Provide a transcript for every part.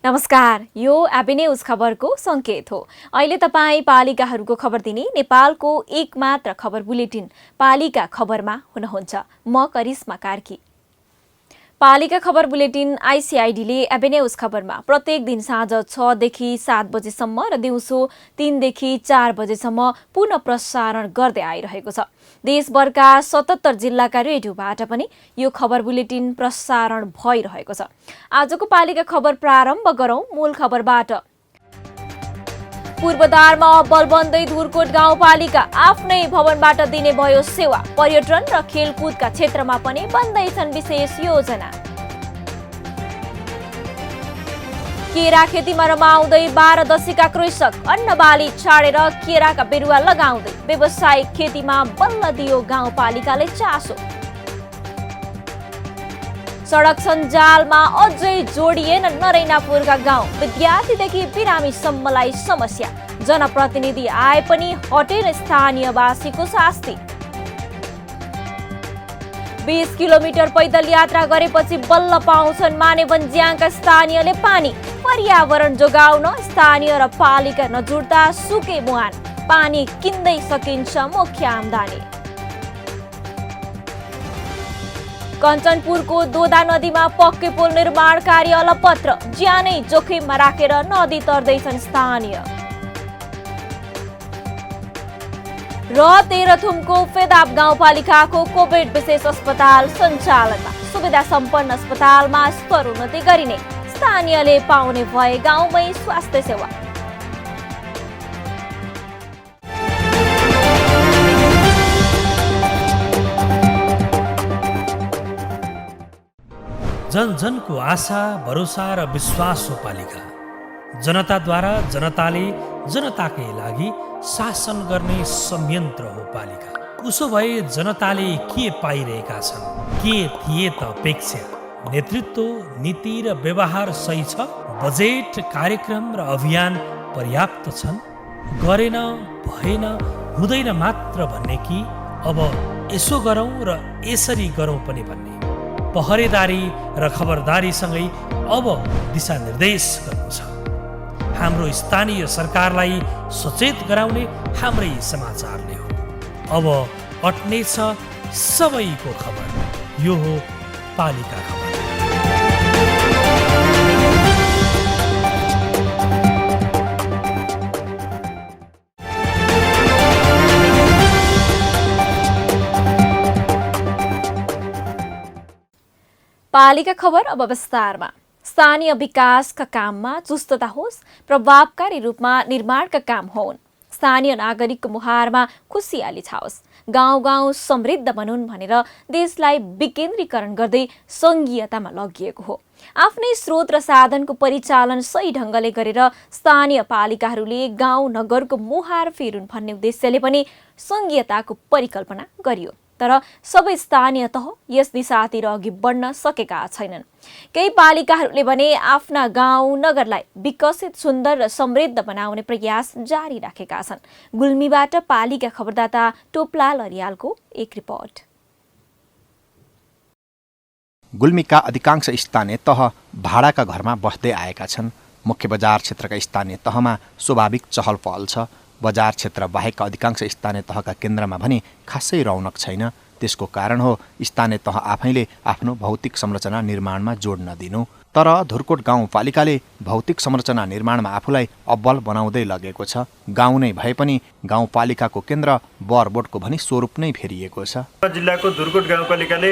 नमस्कार, यो AB news खबरको संकेत हो। अहिले तपाईँ पालिकाहरूको खबर दिने नेपालको एकमात्र खबर बुलेटिन पालिका खबरमा हुनुहुन्छ। म करिश्मा कार्की। पालिका खबर बुलेटिन आइसिआइडीले एबी न्यूज खबरमा प्रत्येक दिन साँझ 6 देखि 7 बजेसम्म र दिउँसो 3 देखि 4 बजेसम्म पुनः प्रसारण गर्दै आइरहेको छ। देशभरका 77 जिल्लाका रेडियोबाट पनि यो खबर बुलेटिन प्रसारण भइरहेको छ। आजको पालिका खबर प्रारम्भ गरौं मूल खबरबाट। पूर्वधारमा बल बन्दै धुर्कोट गाउँपालिका आफ्नै भवनबाट दिने भयो सेवा। पर्यटन र खेलकुदका क्षेत्रमा पनि बन्दैछन् विशेष योजना। केरा खेतीमा रमाउँदै 12 दशीका कृषक अन्नबाली छाडेर केराका बिरुवा लगाउँदै व्यावसायिक खेतीमा बल्ल दियो गाउँपालिकाले चासो। सडक सञ्जालमा अझै जोडिएन नरैनापुरका गाउँ। विद्यार्थीदेखि बिरामीसम्मलाई समस्या। जनप्रतिनिधि आए पनि हटेन स्थानीयवासीको शास्ति। 20 किलोमिटर पैदल यात्रा गरेपछि बल्ल पाउँछन् मानेवन्ज्याङका स्थानीयले पानी। पर्यावरण जोगाउन स्थानीय र पालिका नजुट्दा सुके मुहान। पानी किन्दै सकिन्छ मुख्य आम्दानी। कञ्चनपुरको दोदा नदीमा पक्के पुल निर्माण कार्य अलपत्र। ज्यानै जोखिममा राखेर नदी तर्दैछन् स्थानीय। र तेह्रथुमको फेदाप गाउँपालिकाको कोभिड विशेष अस्पताल सञ्चालनमा। सुविधा सम्पन्न अस्पतालमा स्तरोन्नति गरिने। स्थानीयले पाउने भए गाउँमै स्वास्थ्य सेवा। जन जनको आशा भरोसा र विश्वास हो पालिका। जनताद्वारा जनताले जनताकै लागि शासन गर्ने संयन्त्र हो पालिका। उसो भए जनताले के पाइरहेका छन्? के थिए त अपेक्षा? नेतृत्व, नीति र व्यवहार सही छ? बजेट, कार्यक्रम र अभियान पर्याप्त छन्? गरेन, भएन, हुँदैन मात्र भन्ने कि अब यसो गरौँ र यसरी गरौँ पनि भन्ने? पहरेदारी र खबरदारीसँगै अब दिशानिर्देश गर्नु छ। हाम्रो स्थानीय सरकारलाई सचेत गराउने हाम्रै समाचारले हो। अब अट्नेछ सबैको खबर। यो हो पालिका खबर। पालिका खबर अब विस्तारमा। स्थानीय विकासका काममा चुस्तता होस्, प्रभावकारी रूपमा निर्माणका काम होन्। स्थानीय नागरिकको मुहारमा खुसियाली छाओस्। गाउँ गाउँ समृद्ध बनुन् भनेर देशलाई विकेन्द्रीकरण गर्दै सङ्घीयतामा लगिएको हो। आफ्नै स्रोत र साधनको परिचालन सही ढङ्गले गरेर स्थानीय पालिकाहरूले गाउँ नगरको मुहार फेरुन् भन्ने उद्देश्यले पनि सङ्घीयताको परिकल्पना गरियो। तर सबै स्थानीय तह यस दिशातिर अघि बढ्न सकेका छैनन्। केही पालिकाहरूले भने आफ्ना गाउँ नगरलाई विकसित, सुन्दर र समृद्ध बनाउने प्रयास जारी राखेका छन्। गुल्मीबाट पालिका खबरदाता टोपलाल अरियालको एक रिपोर्ट। गुल्मीका अधिकांश स्थानीय तह भाडाका घरमा बस्दै आएका छन्। मुख्य बजार क्षेत्रका स्थानीय तहमा स्वाभाविक चहल पहल छ। बजार क्षेत्र बाहेकका अधिकांश स्थानीय तहका केन्द्रमा भने खासै रौनक छैन। त्यसको कारण हो स्थानीय तह आफैले आफ्नो भौतिक संरचना निर्माणमा जोड नदिनु। तर धुर्कोट गाउँपालिकाले भौतिक संरचना निर्माणमा आफूलाई अब्बल बनाउँदै लगेको छ। गाउँ नै भए पनि गाउँपालिकाको केन्द्र बरबोटको भनी स्वरूप नै फेरिएको छ। जिल्लाको धुर्कोट गाउँपालिकाले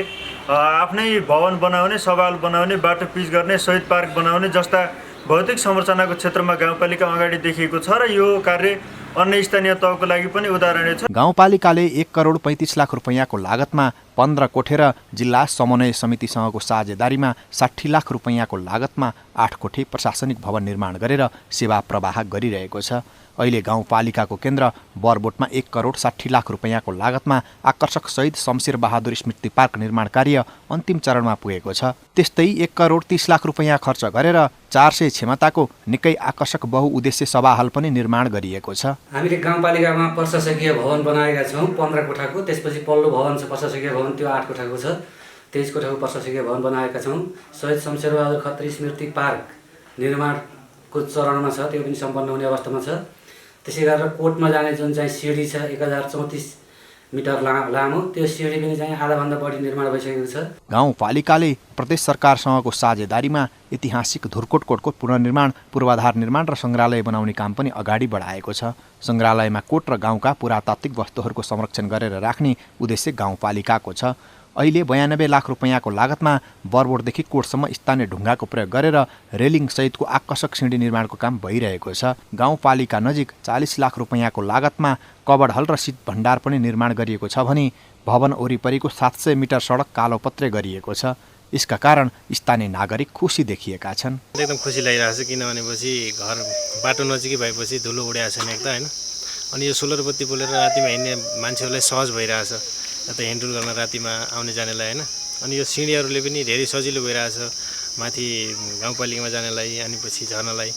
आफ्नै भवन बनाउने, सवाल बनाउने, बाटो पिच गर्ने, शहीद पार्क बनाउने जस्ता भौतिक संरचनाको क्षेत्रमा गाउँपालिका अगाडि देखिएको छ र यो कार्य अन्य स्थानीय तहको लागि पनि उदाहरणीय छ। गाउँपालिकाले 1 करोड 35 लाख रुपैयाँको लागतमा 15 कोठे र जिल्ला समन्वय समितिसँगको साझेदारीमा 60 लाख रुपैयाँको लागतमा 8 कोठे प्रशासनिक भवन निर्माण गरेर सेवा प्रवाह गरिरहेको छ। अहिले गाउँपालिकाको केन्द्र बरबोटमा 1 करोड 60 लाख रुपैयाँको लागतमा आकर्षक शहीद शमशेर बहादुर स्मृति पार्क निर्माण कार्य अन्तिम चरणमा पुगेको छ। त्यस्तै 1 करोड 30 लाख रुपैयाँ खर्च गरेर 400 क्षमताको निकै आकर्षक बहुउद्देश्य सभा हल पनि निर्माण गरिएको छ। हामीले गाउँपालिकामा प्रशासकीय भवन बनाएका छौँ 15 कोठाको, त्यसपछि पल्लो भवन छ प्रशासकीय भवन, त्यो 8 कोठाको छ। 23 कोठाको प्रशासकीय भवन बनाएका छौँ। शहीद शमशेर बहादुर खत्री स्मृति पार्क निर्माणको चरणमा छ, त्यो पनि सम्पन्न हुने अवस्थामा छ। त्यसै गरेर कोटमा जाने जुन चाहिँ सिँढी छ 1034 मिटर लामो, त्यो सिँढी पनि चाहिँ आधाभन्दा बढी निर्माण भइसकेको छ। गाउँपालिकाले प्रदेश सरकारसँगको साझेदारीमा ऐतिहासिक धुर्कोट कोटको पुनर्निर्माण, पूर्वाधार निर्माण र सङ्ग्रहालय बनाउने काम पनि अगाडि बढाएको छ। सङ्ग्रहालयमा कोट र गाउँका पुरातात्विक वस्तुहरूको संरक्षण गरेर राख्ने उद्देश्य गाउँपालिकाको छ। अहिले 92 लाख रुपैयाँको लागतमा बरबोटदेखि कोटसम्म स्थानीय ढुङ्गाको प्रयोग गरेर रेलिङ सहितको आकर्षक सिँढी निर्माणको काम भइरहेको छ। गाउँपालिका नजिक 40 लाख रुपैयाँको लागतमा कबड हल र शीत भण्डार पनि निर्माण गरिएको छ भने भवन वरिपरिको 700 मिटर सडक कालोपत्रे गरिएको छ। यसका कारण स्थानीय नागरिक खुसी देखिएका छन्। एकदम खुसी लागिरहेको छ, किनभनेपछि घर बाटो नजिकै भएपछि धुलो उडेको छैन एक त हैन। अनि यो सोलर बत्ती बोलेर रातिमा हिँड्ने मान्छेहरूलाई सहज भइरहेछ, यता हिँडडुल गर्न रातिमा आउने जानेलाई हैन। अनि यो सिँढीहरूले पनि धेरै सजिलो भइरहेछ माथि गाउँपालिकामा जानेलाई, अनि पछि झर्नलाई।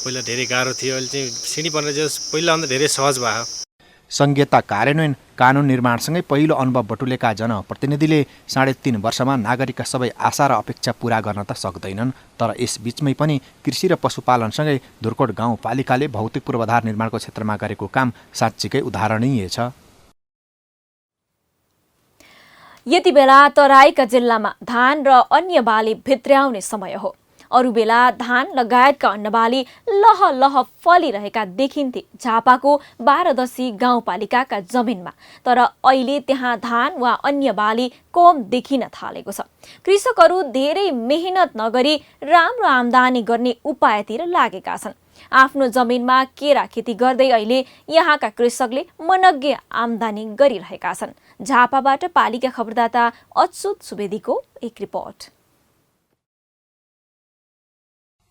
पहिला धेरै गाह्रो थियो, अहिले चाहिँ सिँढी बनेर जस पहिलाभन्दा धेरै सहज भयो। संहिता कार्यान्वयन कानुन निर्माणसँगै पहिलो अनुभव बटुलेका जनप्रतिनिधिले 3.5 वर्षमा नागरिकका सबै आशा र अपेक्षा पूरा गर्न त सक्दैनन्, तर यस बीचमै पनि कृषि र पशुपालनसँगै धुर्कोट गाउँपालिकाले भौतिक पूर्वाधार निर्माणको क्षेत्रमा गरेको काम साँच्चीकै उदाहरणीय छ। यति बेला तराईका जिल्लामा धान र अन्य बाली भित्र्याउने समय हो। अरू बेला धान लगायतका अन्नबाली लह लह फलिरहेका देखिन्थे झापाको 12 गाउँपालिकाका जमिनमा, तर अहिले त्यहाँ धान वा अन्य बाली कम देखिन थालेको छ। कृषकहरू धेरै मेहनत नगरी राम्रो आम्दानी गर्ने उपायतिर लागेका छन्। आफ्नो जमिनमा केरा खेती गर्दै अहिले यहाँका कृषकले मनग्गे आम्दानी गरिरहेका छन्। झापाबाट पालिका खबरदाता अच्युत सुवेदीको एक रिपोर्ट।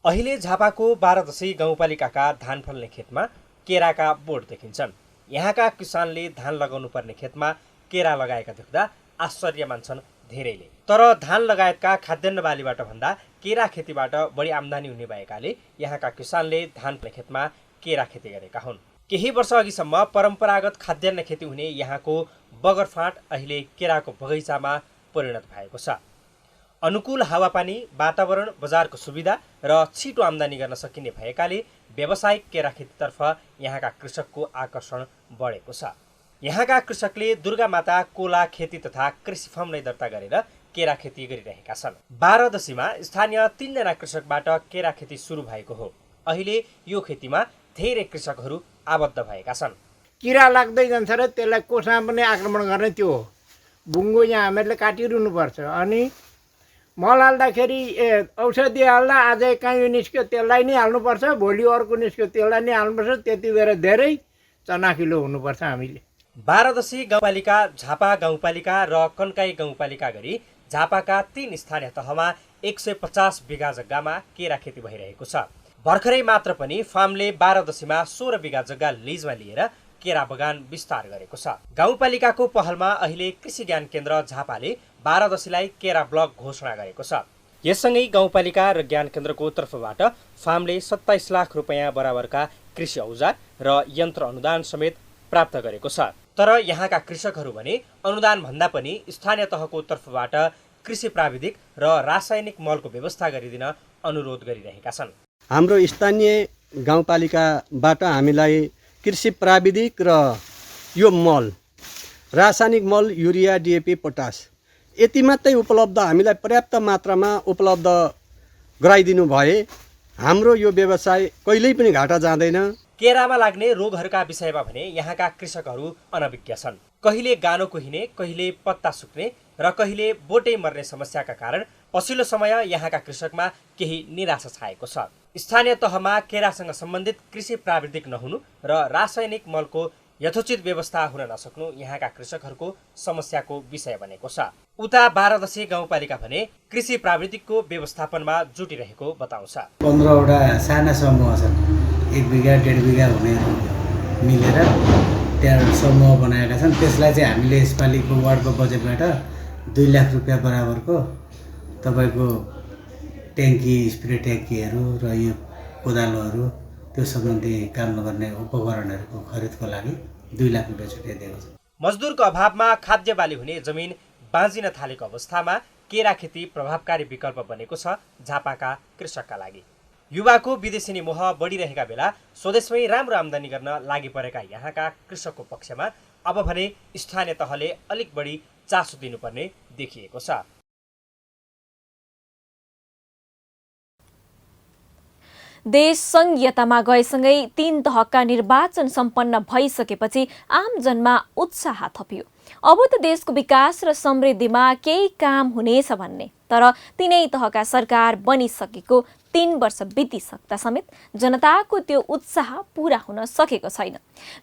अहिले झापाको 12 गाउँपालिकाका धान फल्ने खेतमा केराका बोट देखिन्छन्। यहाँका किसानले धान लगाउनु पर्ने खेतमा केरा लगाएका देख्दा आश्चर्य मान्छन् धेरैले। तर धान लगायतका खाद्यान्न बालीबाट भन्दा केरा खेतीबाट बढी आम्दानी हुने भएकाले यहाँका किसानले धान फल्ने खेतमा केरा खेती गरेका हुन्। केही वर्ष अघिसम्म परम्परागत खाद्यान्न खेती हुने यहाँको बगरफाँट अहिले केराको बगैँचामा परिणत भएको छ। अनुकूल हावापानी, वातावरण, बजारको सुविधा र छिटो आम्दानी गर्न सकिने भएकाले व्यावसायिक केरा खेतीतर्फ यहाँका कृषकको आकर्षण बढेको छ। यहाँका कृषकले दुर्गामाता कोला खेती तथा कृषि फर्म नै दर्ता गरेर केरा खेती गरिरहेका छन्। 12 स्थानीय 3 जना कृषकबाट केरा खेती सुरु भएको हो। अहिले यो खेतीमा धेरै कृषकहरू आबद्ध भएका छन्। किरा लाग्दै जान्छ र त्यसलाई कोसमा पनि आक्रमण गर्ने त्यो हो। बुङ्गो यहाँ हामीहरूले काटिरहनुपर्छ। अनि मल हाल्दाखेरि औषधि हाल्दा आज कहीँ निस्क्यो त्यसलाई नै हाल्नुपर्छ, भोलि अर्को निस्क्यो त्यसलाई नै हाल्नुपर्छ। त्यति बेर धेरै चनाखिलो हुनुपर्छ। हामीले 12 गाउँपालिका, झापा गाउँपालिका र कन्काई गाउँपालिका गरी झापाका 3 स्थानीय तहमा 150 बिघा जग्गामा केरा खेती भइरहेको छ। भर्खरै मात्र पनि फार्मले 12 16 बिघा जग्गा लिजमा लिएर केरा बगान विस्तार गरेको छ। गाउँपालिकाको पहलमा अहिले कृषि ज्ञान केन्द्र झापाले 12 केरा ब्लक घोषणा गरेको छ। यससँगै गाउँपालिका र ज्ञान केन्द्रको तर्फबाट फार्मले 27 लाख रुपैयाँ बराबरका कृषि औजार र यन्त्र अनुदान समेत प्राप्त गरेको छ। तर यहाँका कृषकहरू भने अनुदान भन्दा पनि स्थानीय तहको तर्फबाट कृषि प्राविधिक र रासायनिक मलको व्यवस्था गरिदिन अनुरोध गरिरहेका छन्। हाम्रो स्थानीय गाउँपालिकाबाट हामीलाई कृषि प्राविधिक र यो मल, रासायनिक मल, युरिया, डिएपी, पोटास यति मात्रै उपलब्ध हामीलाई पर्याप्त मात्रामा उपलब्ध गराइदिनु भए हाम्रो यो व्यवसाय कहिल्यै पनि घाटा जाँदैन। केरामा लाग्ने रोगहरूका विषयमा भने यहाँका कृषकहरू अनभिज्ञ छन्। कहिले गानो कुहिने, कहिले पत्ता सुक्ने र कहिले बोटै मर्ने समस्याका कारण पछिल्लो समय यहाँका कृषकमा केही निराशा छाएको छ। स्थानीय तहमा केरासँग सम्बन्धित कृषि प्राविधिक नहुनु र रासायनिक मलको यथोचित व्यवस्था हुन नसक्नु यहाँका कृषकहरूको समस्याको विषय बनेको छ। उता 12 गाउँपालिका भने कृषि प्राविधिकको व्यवस्थापनमा जुटिरहेको बताउँछ। 15वटा साना समूह छन्, 1 बिघा 1.5 बिघा हुनेहरू मिलेर त्यहाँ समूह बनाएका छन्। त्यसलाई चाहिँ हामीले यसपालिको वार्डको बजेटबाट 2 लाख रुपियाँ बराबरको तपाईँको ट्याङ्की, स्प्रे ट्याङ्कीहरू र यो कोदालोहरू त्यो सम्बन्धी काम नगर्ने उपकरणहरूको खरिदको लागि 2 लाख रुपियाँ छुट्याइदिएको छ। मजदुरको अभावमा खाद्य बाली हुने जमिन बाँझिन थालेको अवस्थामा केरा खेती प्रभावकारी विकल्प बनेको छ झापाका कृषकका लागि। युवाको विदेशी मोह बढिरहेका बेला स्वदेशमै राम्रो आम्दानी गर्न लागि परेका यहाँका कृषकको पक्षमा अब भने स्थानीय तहले अलिक बढी चासो दिनुपर्ने देखिएको छ। देश संघीयतामा गएसँगै 3 तहका निर्वाचन सम्पन्न भइसकेपछि आमजनमा उत्साह थपियो। अब त देशको विकास र समृद्धिमा केही काम हुनेछ भन्ने, तर तिनै तहका सरकार बनिसकेको 3 वर्ष बितिसक्दा समेत जनताको त्यो उत्साह पूरा हुन सकेको छैन।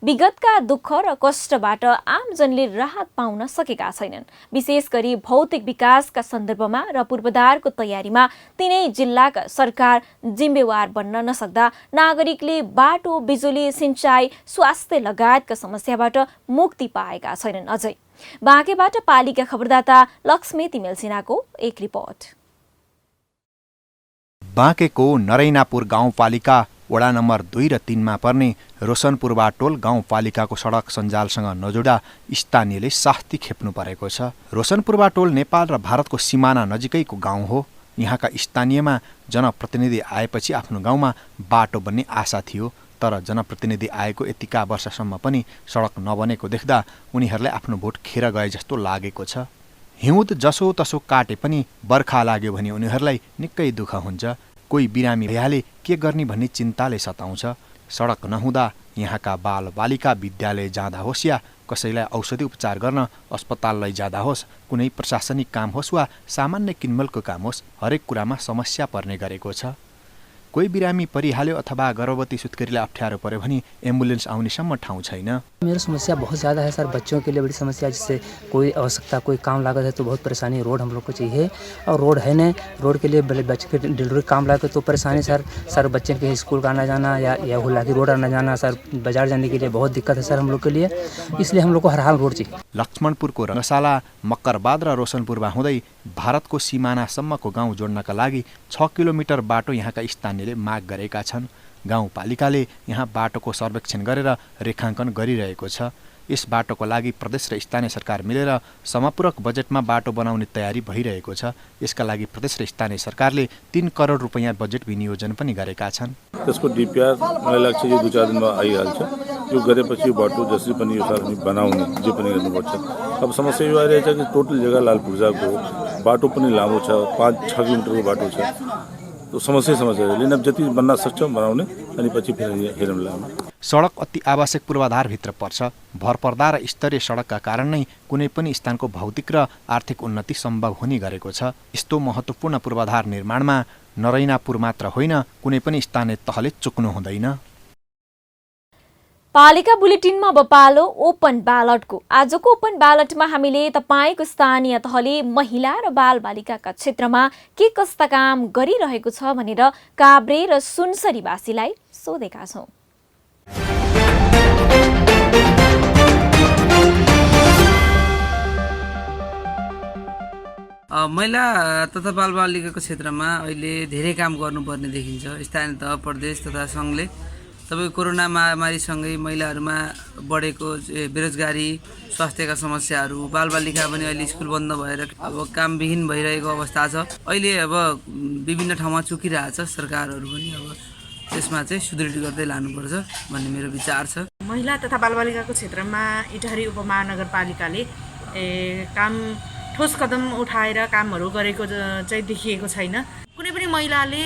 विगतका दुःख र कष्टबाट आमजनले राहत पाउन सकेका छैनन्। विशेष गरी भौतिक विकासका सन्दर्भमा र पूर्वाधारको तयारीमा तिनै जिल्लाका सरकार जिम्मेवार बन्न नसक्दा नागरिकले बाटो, बिजुली, सिंचाई, स्वास्थ्य लगायतका समस्याबाट मुक्ति पाएका छैनन्। अझै बाँकेबाट पालिका खबरदाता लक्ष्मी तिमेल सिन्हाको एक रिपोर्ट। बाँकेको नरैनापुर गाउँपालिका वडा नम्बर 2 र 3 मा पर्ने रोशनपुरबाटोल गाउँपालिकाको सडक सञ्जालसँग नजोडा स्थानीयले शास्ति खेप्नु परेको छ। रोशनपुरबाटोल नेपाल र भारतको सिमाना नजिकैको गाउँ हो। यहाँका स्थानीयमा जनप्रतिनिधि आएपछि आफ्नो गाउँमा बाटो बन्ने आशा थियो, तर जनप्रतिनिधि आएको यतिका वर्षसम्म पनि सडक नबनेको देख्दा उनीहरूलाई आफ्नो भोट खेर गए जस्तो लागेको छ। हिउँद जसो तसो काटे पनि बर्खा लाग्यो भने उनीहरूलाई निकै दुःख हुन्छ। कोही बिरामी भइहाले के गर्ने भन्ने चिन्ताले सताउँछ। सडक नहुँदा यहाँका बालबालिका विद्यालय जाँदा होस् या कसैलाई औषधि उपचार गर्न अस्पताल लैजाँदा होस्, कुनै प्रशासनिक काम होस् वा सामान्य किनमेलको काम होस्, हरेक कुरामा समस्या पर्ने गरेको छ। कोही बिरामी परिहाल्यो अथवा गर्भवती सुत्केरीलाई अप्ठ्यारो पर्यो भने एम्बुलेन्स आउनेसम्म ठाउँ छैन। मेरी समस्या बहुत ज़्यादा है सर, बच्चों के लिए बड़ी समस्या, जिससे कोई आवश्यकता कोई काम लागत है तो बहुत परेशानी। रोड हम लोग को चाहिए और रोड है नहीं, रोड के लिए बच्चे के डिलीवरी काम लागत तो परेशानी सर बच्चे के स्कूल का आना जाना या हुला की रोड आना जाना, सर बाजार जाने के लिए बहुत दिक्कत है सर हम लोग के लिए, इसलिए हम लोग को हर हाल रोड चाहिए। लक्ष्मणपुरको रङ्गशाला, मक्करबाद र रोशनपुरमा हुँदै भारतको सिमानासम्मको गाउँ जोड्नका लागि 6 किलोमिटर बाटो यहाँका स्थानीयले माग गरेका छन्। गाउँपालिकाले यहाँ बाटोको सर्वेक्षण गरेर रेखाङ्कन गरिरहेको छ। यस बाटोको लागि प्रदेश र स्थानीय सरकार मिलेर समपूरक बजेटमा बाटो बनाउने तयारी भइरहेको छ। यसका लागि प्रदेश र स्थानीय सरकारले 3 करोड रुपैयाँ बजेट विनियोजन पनि गरेका छन्। त्यसको डिपिआर मलाई लाग्छ यो 2-4 दिनमा आइहाल्छ। यो गरेपछि यो बाटो जसरी पनि यो साल बनाउने जे पनि गर्नुपर्छ। अब समस्या यो आइरहेछ कि टोटल जग्गा लालपूर्जाको बाटो पनि लामो छ, 5-6 किलोमिटरको बाटो छ। तो समस्या लेकिन अब जति बन्न सक्छौँ बनाउने अनि पछि फेरि हेरौँला। सडक अति आवश्यक पूर्वाधारभित्र पर्छ। भरपर्दा र स्तरीय सडकका कारण नै कुनै पनि स्थानको भौतिक र आर्थिक उन्नति सम्भव हुने गरेको छ। यस्तो महत्त्वपूर्ण पूर्वाधार निर्माणमा नरैनापुर मात्र होइन, कुनै पनि स्थानीय तहले चुक्नु हुँदैन। पालिका बुलेटिनमा अब पालो ओपन ब्यालटको। आजको ओपन ब्यालटमा हामीले तपाईँको स्थानीय तहले महिला र बालबालिकाका क्षेत्रमा के कस्ता काम गरिरहेको छ भनेर काभ्रे र सुनसरीवासीलाई सोधेका छौँ। महिला तथा बालबालिकाको क्षेत्रमा अहिले धेरै काम गर्नुपर्ने देखिन्छ। स्थानीय तह, प्रदेश तथा सङ्घले तपाईँको कोरोना महामारीसँगै महिलाहरूमा बढेको बेरोजगारी, स्वास्थ्यका समस्याहरू, बालबालिका पनि अहिले स्कुल बन्द भएर अब कामविहीन भइरहेको अवस्था छ। अहिले अब विभिन्न ठाउँमा चुकिरहेछ, सरकारहरू पनि अब त्यसमा चाहिँ सुदृढ गर्दै लानुपर्छ भन्ने मेरो विचार छ। महिला तथा बालबालिकाको क्षेत्रमा इटहरी उपमहानगरपालिकाले ठोस कदम उठाएर कामहरू गरेको चाहिँ देखिएको छैन। कुनै पनि महिलाले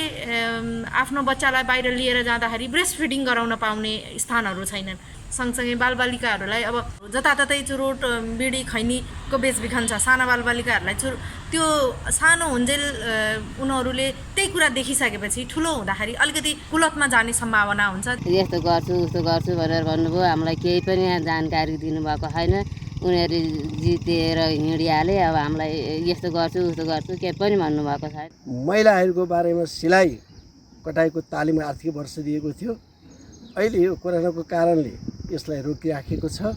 आफ्नो बच्चालाई बाहिर लिएर जाँदाखेरि ब्रेस्ट फिडिङ गराउन पाउने स्थानहरू छैनन्। सँगसँगै बालबालिकाहरूलाई अब जताततै चुरोट, बिडी, खैनीको बेचबिखन छ। साना बालबालिकाहरूलाई त्यो सानो हुन्जेल उनीहरूले त्यही कुरा देखिसकेपछि ठुलो हुँदाखेरि अलिकति कुलतमा जाने सम्भावना हुन्छ। यस्तो गर्छु उस्तो गर्छु भनेर भन्नुभयो, हामीलाई केही पनि जानकारी दिनुभएको छैन। उनीहरू जितेर हिँडिहाले, अब हामीलाई यस्तो गर्छु उस्तो गर्छु केही पनि भन्नुभएको छैन। महिलाहरूको बारेमा सिलाइ कटाइको तालिम आर्थिक वर्ष दिएको थियो, अहिले यो कोरोनाको कारणले यसलाई रोकिराखेको छ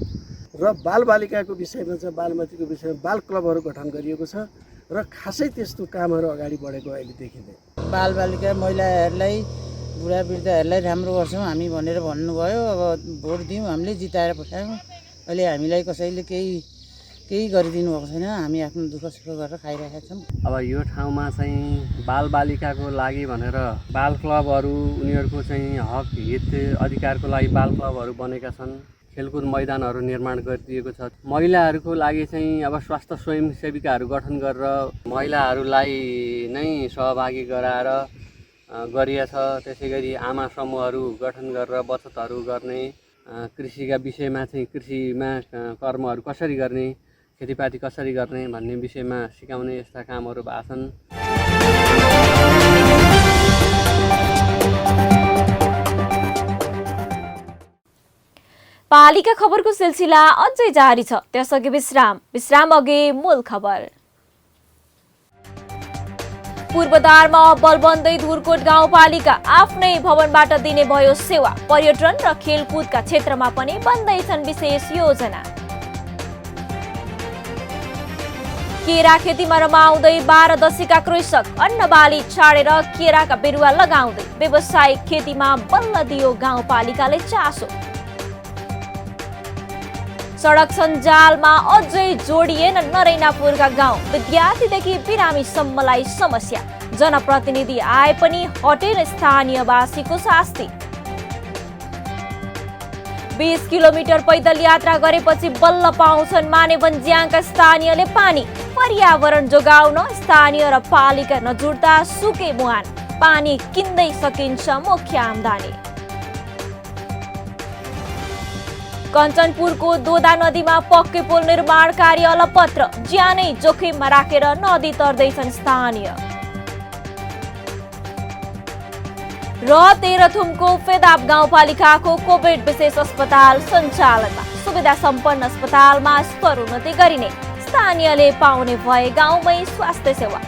र बालबालिकाको विषयमा चाहिँ बालमतीको विषयमा बाल क्लबहरू गठन गरिएको छ र खासै त्यस्तो कामहरू अगाडि बढेको अहिले देखिँदैन। बालबालिका महिलाहरूलाई बुढावृद्धहरूलाई राम्रो गर्छौँ हामी भनेर भन्नुभयो। अब भोट दियौँ, हामीले जिताएर पठायौँ। अहिले हामीलाई कसैले केही गरिदिनु भएको छैन। हामी आफ्नो दुःख सुख गरेर खाइरहेका छौँ। अब यो ठाउँमा चाहिँ बालबालिकाको लागि भनेर बाल क्लबहरू, उनीहरूको चाहिँ हक हित अधिकारको लागि बाल क्लबहरू बनेका छन्। खेलकुद मैदानहरू निर्माण गरिदिएको छ। महिलाहरूको लागि चाहिँ अब स्वास्थ्य स्वयंसेविकाहरू गठन गरेर महिलाहरूलाई नै सहभागी गराएर गरिएछ। त्यसै गरी आमा समूहहरू गठन गरेर बचतहरू गर्ने, कृषिका विषयमा चाहिँ कृषिमा कर्महरू कसरी गर्ने, खेतीपाती कसरी गर्ने भन्ने विषयमा सिकाउने यस्ता कामहरू भएको छन्। पालिका खबरको सिलसिला अझै जारी छ, त्यसअघि विश्राम अघि मूल खबर। पूर्वधारमा बलबन्दै धुरकोट गाउँपालिका आफ्नै भवनबाट दिने भयो सेवा। पर्यटन र खेलकुदका क्षेत्रमा पनि बन्दैछन् विशेष योजना। केरा खेतीमा रमाउँदै 12 दशीका कृषक, अन्नबाली छाडेर केराका बिरुवा लगाउँदै व्यावसायिक खेतीमा बल्ल दियो गाउँपालिकाले चासो। सडक सञ्जालमा अझै जोडिएन नरैनापुरका गाउँ, विद्यार्थीदेखि बिरामीसम्मलाई समस्या। जनप्रतिनिधि आए पनि हटेन स्थानीयवासीको शास्ति। 20 किलोमिटर पैदल यात्रा गरेपछि बल्ल पाउँछन् मानेभन्ज्याङका स्थानीयले पानी। पर्यावरण जोगाउन स्थानीय र पालिका नजुट्दा सुके मुहान, पानी किन्दै सकिन्छ मुख्य आम्दानी। कञ्चनपुरको दोदा नदीमा पक्के पुल निर्माण कार्य अलपत्र, ज्यानै जोखिममा राखेर नदी तर्दैछन् स्थानीय। र तेह्रथुमको फेदाप गाउँपालिकाको कोभिड विशेष अस्पताल सञ्चालनमा, सुविधा सम्पन्न अस्पतालमा स्तरोन्नति गरिने, स्थानीयले पाउने भए गाउँमै स्वास्थ्य सेवा।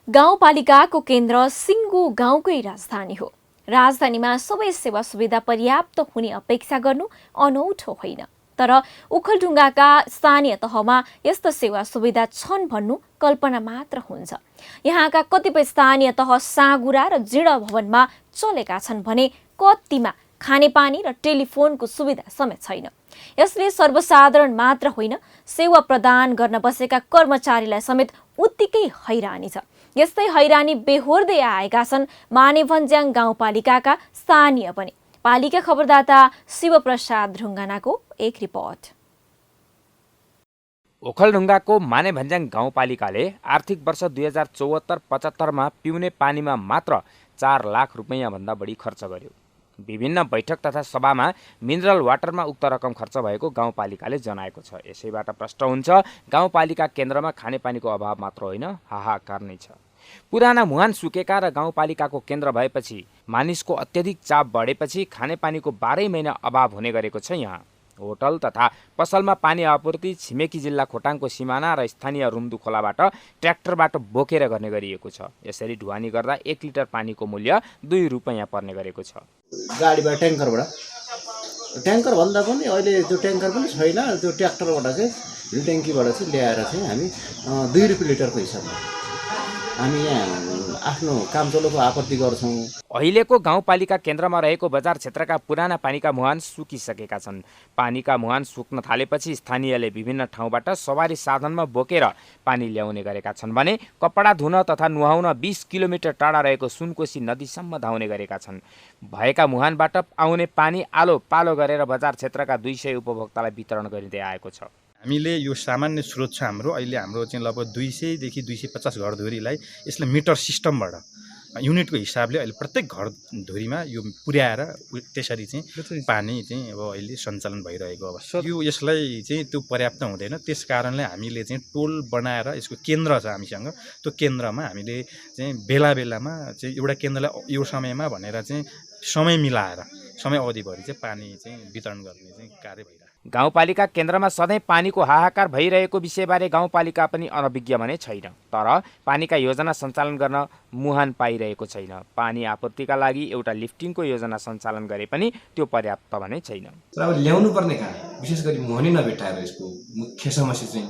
गाउँपालिकाको केन्द्र सिङ्गो गाउँकै राजधानी हो। राजधानीमा सबै सेवा सुविधा पर्याप्त हुने अपेक्षा गर्नु अनौठो होइन, तर उखलढुङ्गाका स्थानीय तहमा यस्तो सेवा सुविधा छन् भन्नु कल्पना मात्र हुन्छ। यहाँका कतिपय स्थानीय तह साँगुरा र जीर्ण भवनमा चलेका छन् भने कतिमा खानेपानी र टेलिफोनको सुविधा समेत छैन। यसले सर्वसाधारण मात्र होइन, सेवा प्रदान गर्न बसेका कर्मचारीलाई समेत उत्तिकै हैरानी छ। यस्तै हैरानी बेहोर्दै आएका छन् मानेभन्ज्याङ गाउँपालिकाका स्थानीय पनि। पालिका खबरदाता शिवप्रसाद ढुङ्गानाको एक रिपोर्ट। ओखलढुङ्गाको मानेभन्ज्याङ गाउँपालिकाले आर्थिक वर्ष 2074-75मा पिउने पानीमा मात्र 4 लाख रुपैयाँ भन्दा बढी खर्च गर्यो। विभिन्न बैठक तथा सभामा मिनरल वाटरमा उक्त रकम खर्च भएको गाउँपालिकाले जनाएको छ। यसैबाट प्रष्ट हुन्छ गाउँपालिका केन्द्रमा खानेपानीको अभाव मात्र होइन, हाहाकार नै छ। पुराना मुहान सुकेका र गाउँपालिकाको केन्द्र भएपछि मानिसको अत्यधिक चाप बढेपछि खानेपानीको 12 महिना अभाव हुने गरेको छ। यहाँ होटल तथा पसलमा पानी आपूर्ति छिमेकी जिल्ला खोटाङको सिमाना र स्थानीय रुम्दु खोलाबाट ट्र्याक्टरबाट बोकेर गर्ने गरिएको छ। यसरी ढुवानी गर्दा 1 लिटर पानीको मूल्य 2 रुपैयाँ पर्ने गरेको छ। गाडीबाट ट्याङ्कर भन्दा पनि अहिले त्यो ट्याङ्कर पनि छैन, त्यो ट्र्याक्टरबाट चाहिँ हिल ट्याङ्कीबाट चाहिँ ल्याएर चाहिँ हामी 2 रुपियाँ लिटरको हिसाबमा हामी यहाँ आफ्नो कामचलोको आपत्ति गर्छौँ। अहिलेको गाउँपालिका केन्द्रमा रहेको बजार क्षेत्रका पुराना पानीका मुहान सुकिसकेका छन्। पानीका मुहान सुक्न थालेपछि स्थानीयले विभिन्न ठाउँबाट सवारी साधनमा बोकेर पानी ल्याउने गरेका छन् भने कपडा धुन तथा नुहाउन 20 किलोमिटर टाढा रहेको सुनकोशी नदीसम्म धाउने गरेका छन्। भएका मुहानबाट आउने पानी आलो पालो गरेर बजार क्षेत्रका 200 उपभोक्तालाई वितरण गरिँदै आएको छ। हामीले यो सामान्य स्रोत छ हाम्रो, अहिले हाम्रो चाहिँ लगभग 200 देखि 250 घरधुरीलाई यसले मिटर सिस्टमबाट युनिटको हिसाबले अहिले प्रत्येक घरधुरीमा यो पुर्याएर त्यसरी चाहिँ पानी चाहिँ अब अहिले सञ्चालन भइरहेको अवस्था। यो यसलाई चाहिँ त्यो पर्याप्त हुँदैन, त्यस कारणले हामीले चाहिँ टोल बनाएर यसको केन्द्र छ हामीसँग, त्यो केन्द्रमा हामीले चाहिँ बेला बेलामा चाहिँ एउटा केन्द्रलाई यो समयमा भनेर चाहिँ समय मिलाएर समय अवधिभरि चाहिँ पानी चाहिँ वितरण गर्ने चाहिँ कार्य भइरहेको। गाउँपालिका केन्द्रमा सधैँ पानीको हाहाकार भइरहेको विषयबारे गाउँपालिका पनि अनभिज्ञ भने छैन। तर पानीका योजना सञ्चालन गर्न मुहान पाइरहेको छैन। पानी आपूर्तिका लागि एउटा लिफ्टिङको योजना सञ्चालन गरे पनि त्यो पर्याप्त भने छैन। तर अब ल्याउनु पर्ने कहाँ, विशेष गरी मुहानै नभेटाएर यसको मुख्य समस्या चाहिँ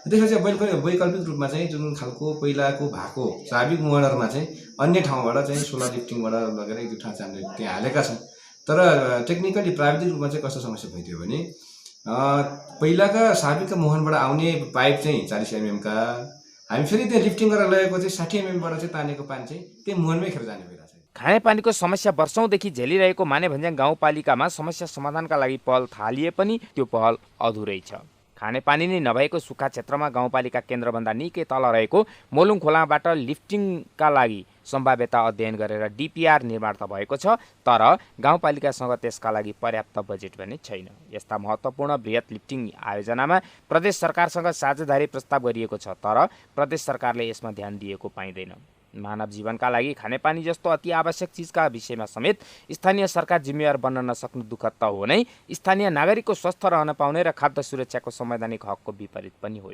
त्यसपछि वैकल्पिक रूपमा चाहिँ जुन खालको पहिलाको भएको स्वाभाविक मुहानहरूमा चाहिँ अन्य ठाउँबाट चाहिँ सोलर लिफ्टिङबाट लगेर एक दुई ठाउँ चाहिँ हामीले त्यहाँ हालेका छौँ। तर टेक्निकली प्राविधिक रूपमा चाहिँ कस्तो समस्या भइदियो भने पहिलाका स्वाभाविकका मुहानबाट आउने पाइप चाहिँ 40 mm का हामी फेरि त्यहाँ लिफ्टिङ गरेर लगेको चाहिँ 60 mm बाट चाहिँ तानेको पानी चाहिँ त्यही मुहानमै खेर जाने भइरहेको छ। खानेपानीको समस्या वर्षौंदेखि झेलिरहेको मानेभन्ज्याङ गाउँपालिकामा समस्या समाधानका लागि पहल थालिए पनि त्यो पहल अधुरै छ। खानेपानी नै नभएको सुक्खा क्षेत्रमा गाउँपालिका केन्द्रभन्दा निकै तल रहेको मोलुङ खोलाबाट लिफ्टिङका लागि सम्भाव्यता अध्ययन गरेर डिपिआर निर्माण त भएको छ, तर गाउँपालिकासँग त्यसका लागि पर्याप्त बजेट पनि छैन। यस्ता महत्त्वपूर्ण बृहत लिफ्टिङ आयोजनामा प्रदेश सरकारसँग साझेदारी प्रस्ताव गरिएको छ, तर प्रदेश सरकारले यसमा ध्यान दिएको पाइँदैन। मानव जीवनका लागि खानेपानी जस्तो अति आवश्यक चिजका विषयमा समेत स्थानीय सरकार जिम्मेवार बन्न नसक्नु दुःखद त हो नै, स्थानीय नागरिकको स्वस्थ रहन पाउने र खाद्य सुरक्षाको संवैधानिक हकको विपरीत पनि हो।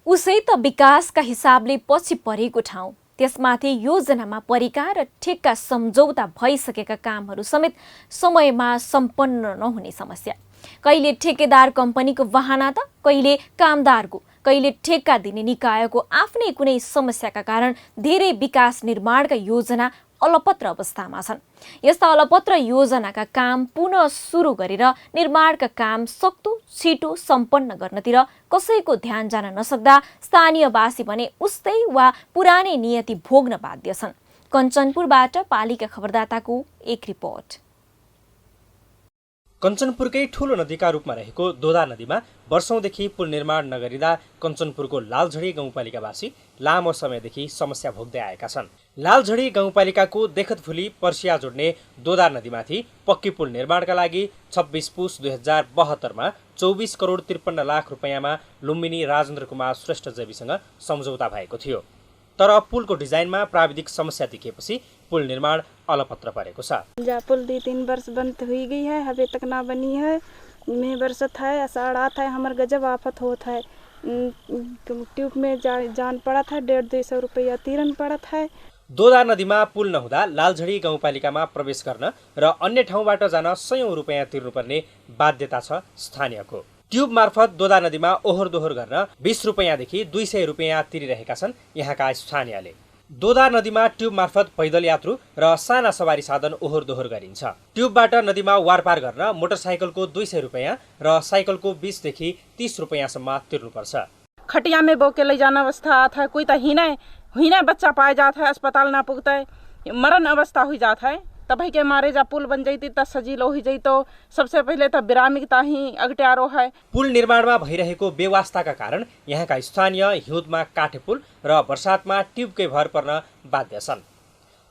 उसै त विकासका हिसाबले पछि परेको ठाउँ, त्यसमाथि योजनामा परेका र ठेक्का सम्झौता भइसकेका कामहरू समेत समयमा सम्पन्न नहुने समस्या। कहिले ठेकेदार कम्पनीको बहाना त कहिले कामदारको, कहिले ठेक्का दिने निकायको आफ्नै कुनै समस्याका कारण धेरै विकास निर्माणका योजना अलपत्र अवस्थामा छन्। यस्ता अलपत्र योजनाका काम पुनः सुरु गरेर निर्माणका काम सक्दो छिटो सम्पन्न गर्नतिर कसैको ध्यान जान नसक्दा स्थानीयवासी भने उस्तै वा पुरानै नियति भोग्न बाध्य छन्। कञ्चनपुरबाट पालिका खबरदाताको एक रिपोर्ट। कञ्चनपुरकै ठूलो नदीका रूपमा रहेको दोदा नदीमा वर्षौंदेखि पुल निर्माण नगरिँदा कञ्चनपुरको लालझडी गाउँपालिकावासी लामो समयदेखि समस्या भोग्दै आएका छन्। लालझडी गाउँपालिकाको देखतफुली पर्सिया जोड्ने दोदा नदीमाथि पक्की पुल निर्माणका लागि 26 पुस 2072 मा 24 करोड 53 लाख रुपैयाँमा लुम्बिनी राजेन्द्र कुमार श्रेष्ठ जेबीसँग सम्झौता भएको थियो। तर पुलको डिजाइनमा प्राविधिक समस्या देखिएपछि पुल निर्माण अलपत्र परेको छ। पुल 2-3 वर्ष बंद हुई गई है, अभी तक ना बनी है। में बरसत है, अषाढ़ आता है, हमार गजब आफत होता है। ट्यूब में जान पड़ा था, 150-200 रुपया तिरन पड़ा था। दोदा नदीमा पुल नहुँदा लालझडी गाउँपालिकामा प्रवेश गर्न र अन्य ठाउँबाट जान 100 रुपैयाँ तिर्नुपर्ने बाध्यता छ स्थानीयको। ट्युब मार्फत दोदा नदीमा ओहोर दोहोर गर्न 20 रुपैयाँदेखि 200 रुपैयाँ तिरिरहेका छन् यहाँका स्थानीयले। दोदा नदीमा ट्युब मार्फत पैदल यात्रु र साना सवारी साधन ओहोर दोहोर गरिन्छ। ट्युबबाट नदीमा वारपार गर्न मोटरसाइकलको 200 रुपैयाँ र साइकलको 20 देखि 30 रुपैयाँसम्म तिर्नुपर्छ। खटिया में बोके ले जाना अवस्था आता है, कोई तो हिने बच्चा पाए जाता है, अस्पताल ना पुगता है, मरण अवस्था हो जाता है। तभी के मारे जा पुल बन जाती त सजिलो हो जाई। तो सबसे पहले त बिरामिकता ही अगट्यारो है। पुल निर्माणमा भइरहेको बेवास्ताका कारण यहाँका स्थानीय हिउँदमा काठे पुल र बर्सातमा ट्युबकै भर पर्न बाध्य छन्।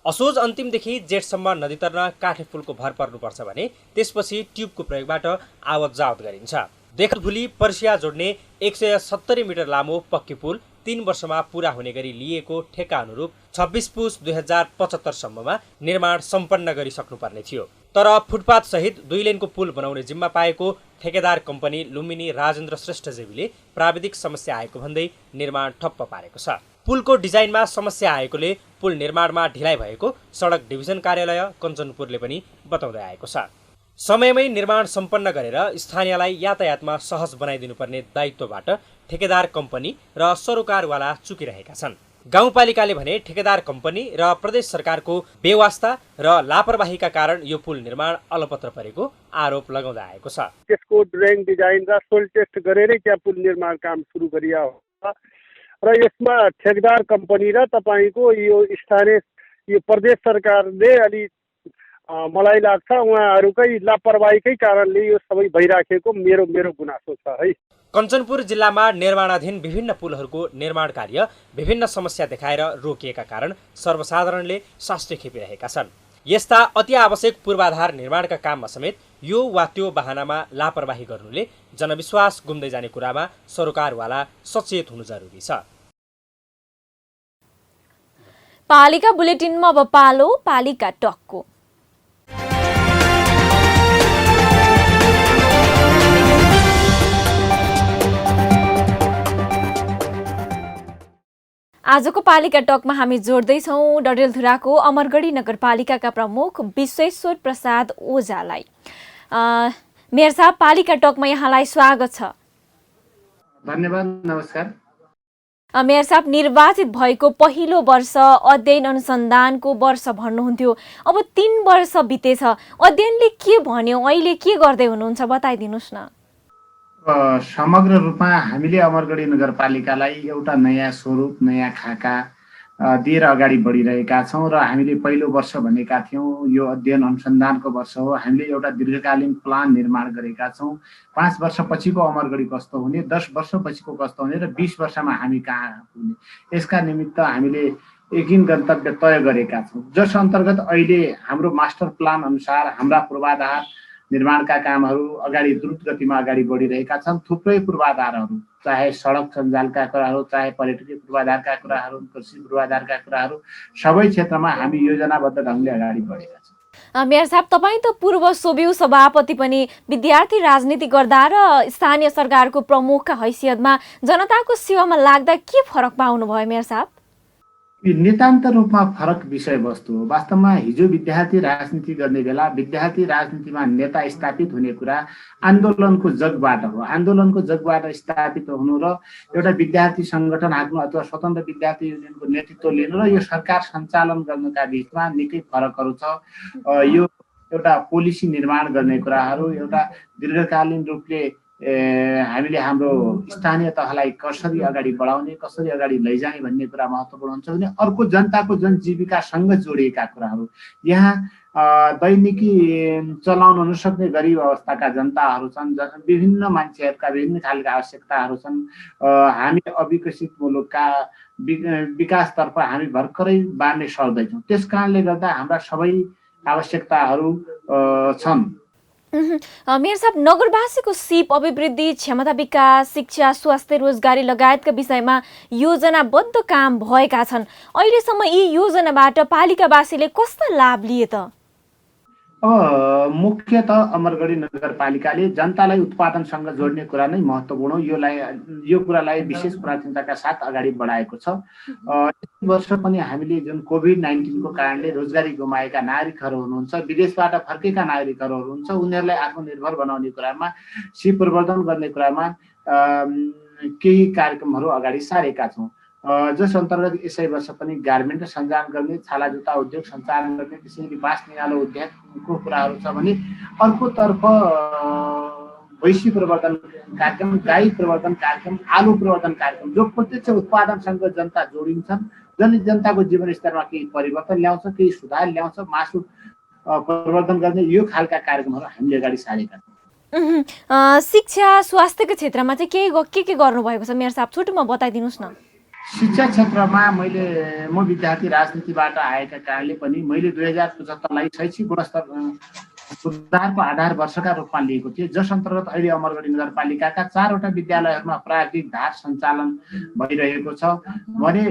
असोज अन्तिमदेखि जेठसम्म नदी तर्न काठे पुलको भर पर्नुपर्छ भने त्यसपछि ट्युबको प्रयोगबाट आवत जावत गरिन्छ। देखतफुली पर्सिया जोड्ने 170 मिटर लामो पक्की पुल 3 वर्षमा पूरा हुने गरी लिएको ठेक्का अनुरूप 26 पुस 2075 सम्ममा निर्माण सम्पन्न गरिसक्नुपर्ने थियो। तर फुटपाथ सहित 2 लेनको पुल बनाउने जिम्मा पाएको ठेकेदार कम्पनी लुम्बिनी राजेन्द्र श्रेष्ठ जेबीले प्राविधिक समस्या आएको भन्दै निर्माण ठप्प पारेको छ। पुलको डिजाइनमा समस्या आएकोले पुल निर्माणमा ढिलाइ भएको सडक डिभिजन कार्यालय कञ्चनपुरले पनि बताउँदै आएको छ। समयमै निर्माण सम्पन्न गरेर स्थानीयलाई यातायातमा सहज बनाइदिनुपर्ने दायित्वबाट ठेकेदार कम्पनी र सरोकारवाला चुकिरहेका छन्। गाउँपालिकाले भने ठेकेदार कम्पनी र प्रदेश सरकारको बेवास्ता र लापरवाहीका कारण यो पुल निर्माण अलपत्र परेको आरोप लगाउँदै आएको छ। त्यसको ड्रइङ डिजाइन र सोल टेस्ट गरेरै त्यहाँ पुल निर्माण काम सुरु गरिया हो र यसमा ठेकेदार कम्पनी र तपाईँको यो स्थानीय यो प्रदेश सरकारले अलि मलाई लाग्छ उहाँहरूकै लापरवाहीकै कारणले यो सबै भइराखेको मेरो गुनासो छ है। कञ्चनपुर जिल्लामा निर्माणाधीन विभिन्न पुलहरूको निर्माण कार्य विभिन्न समस्या देखाएर रोकिएका कारण सर्वसाधारणले साष्टे खेपिरहेका छन्। यस्ता अति आवश्यक पूर्वाधार निर्माणका काममा समेत यो वा त्यो बहानामा लापरवाही गर्नुले जनविश्वास गुम्दै जाने कुरामा सरकारवाला सचेत हुनु जरुरी छ। पालिका बुलेटिनमा अब पालो पालिका टकको। आजको पालिका टकमा हामी जोड्दैछौँ डडेलधुराको अमरगढी नगरपालिकाका प्रमुख विश्वेश्वर प्रसाद ओझालाई। मेयर साहब, पालिका टकमा यहाँलाई स्वागत छ। धन्यवाद, नमस्कार। मेयर साहब, निर्वाचित भएको पहिलो वर्ष अध्ययन अनुसन्धानको वर्ष भन्नुहुन्थ्यो, अब 3 वर्ष बितेछ, अध्ययनले के भन्यो, अहिले के गर्दै हुनुहुन्छ बताइदिनुहोस् न। समग्र रूपमा हामीले अमरगढी नगरपालिकालाई एउटा नयाँ स्वरूप, नयाँ खाका दिएर अगाडि बढिरहेका छौँ र हामीले पहिलो वर्ष भनेका थियौँ यो अध्ययन अनुसन्धानको वर्ष हो। हामीले एउटा दीर्घकालीन प्लान निर्माण गरेका छौँ। 5 वर्षपछिको अमरगढी कस्तो हुने, 10 वर्षपछिको कस्तो हुने र 20 वर्षमा हामी कहाँ हुने, यसका निमित्त हामीले एकिन गन्तव्य तय गरेका छौँ, जस अन्तर्गत अहिले हाम्रो मास्टर प्लान अनुसार हाम्रा पूर्वाधार निर्माणका कामहरू अगाडि द्रुत गतिमा अगाडि बढिरहेका छन्। थुप्रै पूर्वाधारहरू, चाहे सडक सञ्जालका कुराहरू, चाहे पर्यटकीय पूर्वाधारका कुराहरू, कृषि पूर्वाधारका कुराहरू, सबै क्षेत्रमा हामी योजनाबद्ध ढङ्गले अगाडि बढेका छौँ। मेयर साहब, तपाईँ त पूर्व सोभियु सभापति पनि विद्यार्थी राजनीति गर्दा र स्थानीय सरकारको प्रमुखका हैसियतमा जनताको सेवामा लाग्दा के फरक पाउनुभयो मेयर साहब? नितान्त रूपमा फरक विषयवस्तु हो। वास्तवमा हिजो विद्यार्थी राजनीति गर्ने बेला विद्यार्थी राजनीतिमा नेता स्थापित हुने कुरा आन्दोलनको जगबाट हो। आन्दोलनको जगबाट स्थापित हुनु र एउटा विद्यार्थी सङ्गठन हाक्नु अथवा स्वतन्त्र विद्यार्थी युनियनको नेतृत्व लिनु र यो सरकार सञ्चालन गर्नुका बिचमा निकै फरकहरू छ। यो एउटा पोलिसी निर्माण गर्ने कुराहरू, एउटा दीर्घकालीन रूपले हामीले हाम्रो स्थानीय तहलाई कसरी अगाडि बढाउने, कसरी अगाडि लैजाने भन्ने कुरा महत्त्वपूर्ण हुन्छ भने अर्को जनताको जनजीविकासँग जोडिएका कुराहरू। यहाँ दैनिकी चलाउन नसक्ने गरिब अवस्थाका जनताहरू छन्, विभिन्न मान्छेहरूका विभिन्न खालका आवश्यकताहरू छन्। हामी अविकसित मुलुकका विकासतर्फ हामी भर्खरै बाँड्ने सक्दैछौँ। त्यस कारणले गर्दा हाम्रा सबै आवश्यकताहरू छन्। मेयर साहब, नगरवासीको सिप, अभिवृद्धि, क्षमता विकास, शिक्षा, स्वास्थ्य, रोजगारी लगायतका विषयमा योजनाबद्ध काम भएका छन्। अहिलेसम्म यी योजनाबाट पालिकावासीले कस्ता लाभ लिए त? मुख्यतः अमरगढी नगरपालिकाले जनतालाई उत्पादनसँग जोड्ने कुरा नै महत्त्वपूर्ण हो। यो कुरालाई विशेष प्राथमिकताका साथ अगाडि बढाएको छ। यस वर्ष पनि हामीले जुन कोभिड-19 को कारणले रोजगारी गुमाएका नागरिकहरू हुनुहुन्छ, विदेशबाट फर्केका नागरिकहरू हुनुहुन्छ, उनीहरूलाई आत्मनिर्भर बनाउने कुरामा, सिप प्रवर्धन गर्ने कुरामा केही कार्यक्रमहरू अगाडि सारेका छौँ। जस अन्तर्गत यसै वर्ष पनि गार्मेन्ट र सञ्चालन गर्ने, छाला जुत्ता उद्योग सञ्चालन गर्ने, त्यसरी बाँस निगालो उद्योगको कुराहरू छ भने अर्कोतर्फ भैँसी प्रवर्धन कार्यक्रम, गाई प्रवर्धन कार्यक्रम, आलु प्रवर्धन कार्यक्रम जो प्रत्यक्ष उत्पादनसँग जनता जोडिन्छन्, जसले जनताको जीवनस्तरमा केही परिवर्तन ल्याउँछ, केही सुधार ल्याउँछ, मासु प्रवर्धन गर्ने यो खालका कार्यक्रमहरू हामीले अगाडि सारेका छौँ। शिक्षा, स्वास्थ्यको क्षेत्रमा चाहिँ के गर्नुभएको छ मेयर साहब, छोटोमा बताइदिनुहोस् न। शिक्षा क्षेत्रमा म विद्यार्थी राजनीतिबाट आएका कारणले पनि मैले 2075लाई शैक्षिक गुणस्तर सुधारको आधार वर्षका रूपमा लिएको थिएँ, जस अन्तर्गत अहिले अमरगढी नगरपालिकाका 4वटा विद्यालयहरूमा प्राविधिक धार सञ्चालन भइरहेको छ भने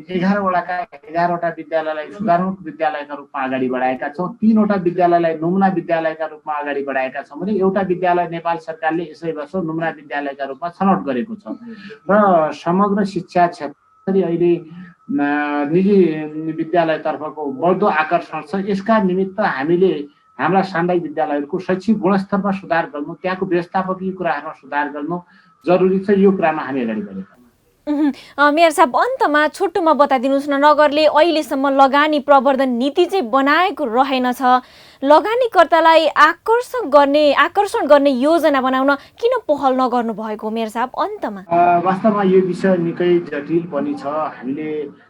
11वटा विद्यालयलाई सुधारमुख विद्यालयका रूपमा अगाडि बढाएका छौँ। 3वटा विद्यालयलाई नमुना विद्यालयका रूपमा अगाडि बढाएका छौँ भने एउटा विद्यालय नेपाल सरकारले यसै वर्ष नमुना विद्यालयका रूपमा छनौट गरेको छ। र समग्र शिक्षा क्षेत्र अहिले निजी विद्यालयतर्फको बढ्दो आकर्षण छ। यसका निमित्त हामीले हाम्रा सामुदायिक विद्यालयहरूको शैक्षिक गुणस्तरमा सुधार गर्नु, त्यहाँको व्यवस्थापकीय कुराहरूमा सुधार गर्नु जरुरी छ। यो कुरामा हामी अगाडि बढेका छौँ। मेयर साहब, अन्तमा छोटोमा बताइदिनुहोस् न, नगरले अहिलेसम्म लगानी प्रवर्धन नीति चाहिँ बनाएको रहेनछ। लगानीकर्तालाई आकर्षण गर्ने योजना बनाउन किन पहल नगर्नु भएको मेयर साहब अन्तमा? वास्तवमा यो विषय निकै जटिल पनि छ।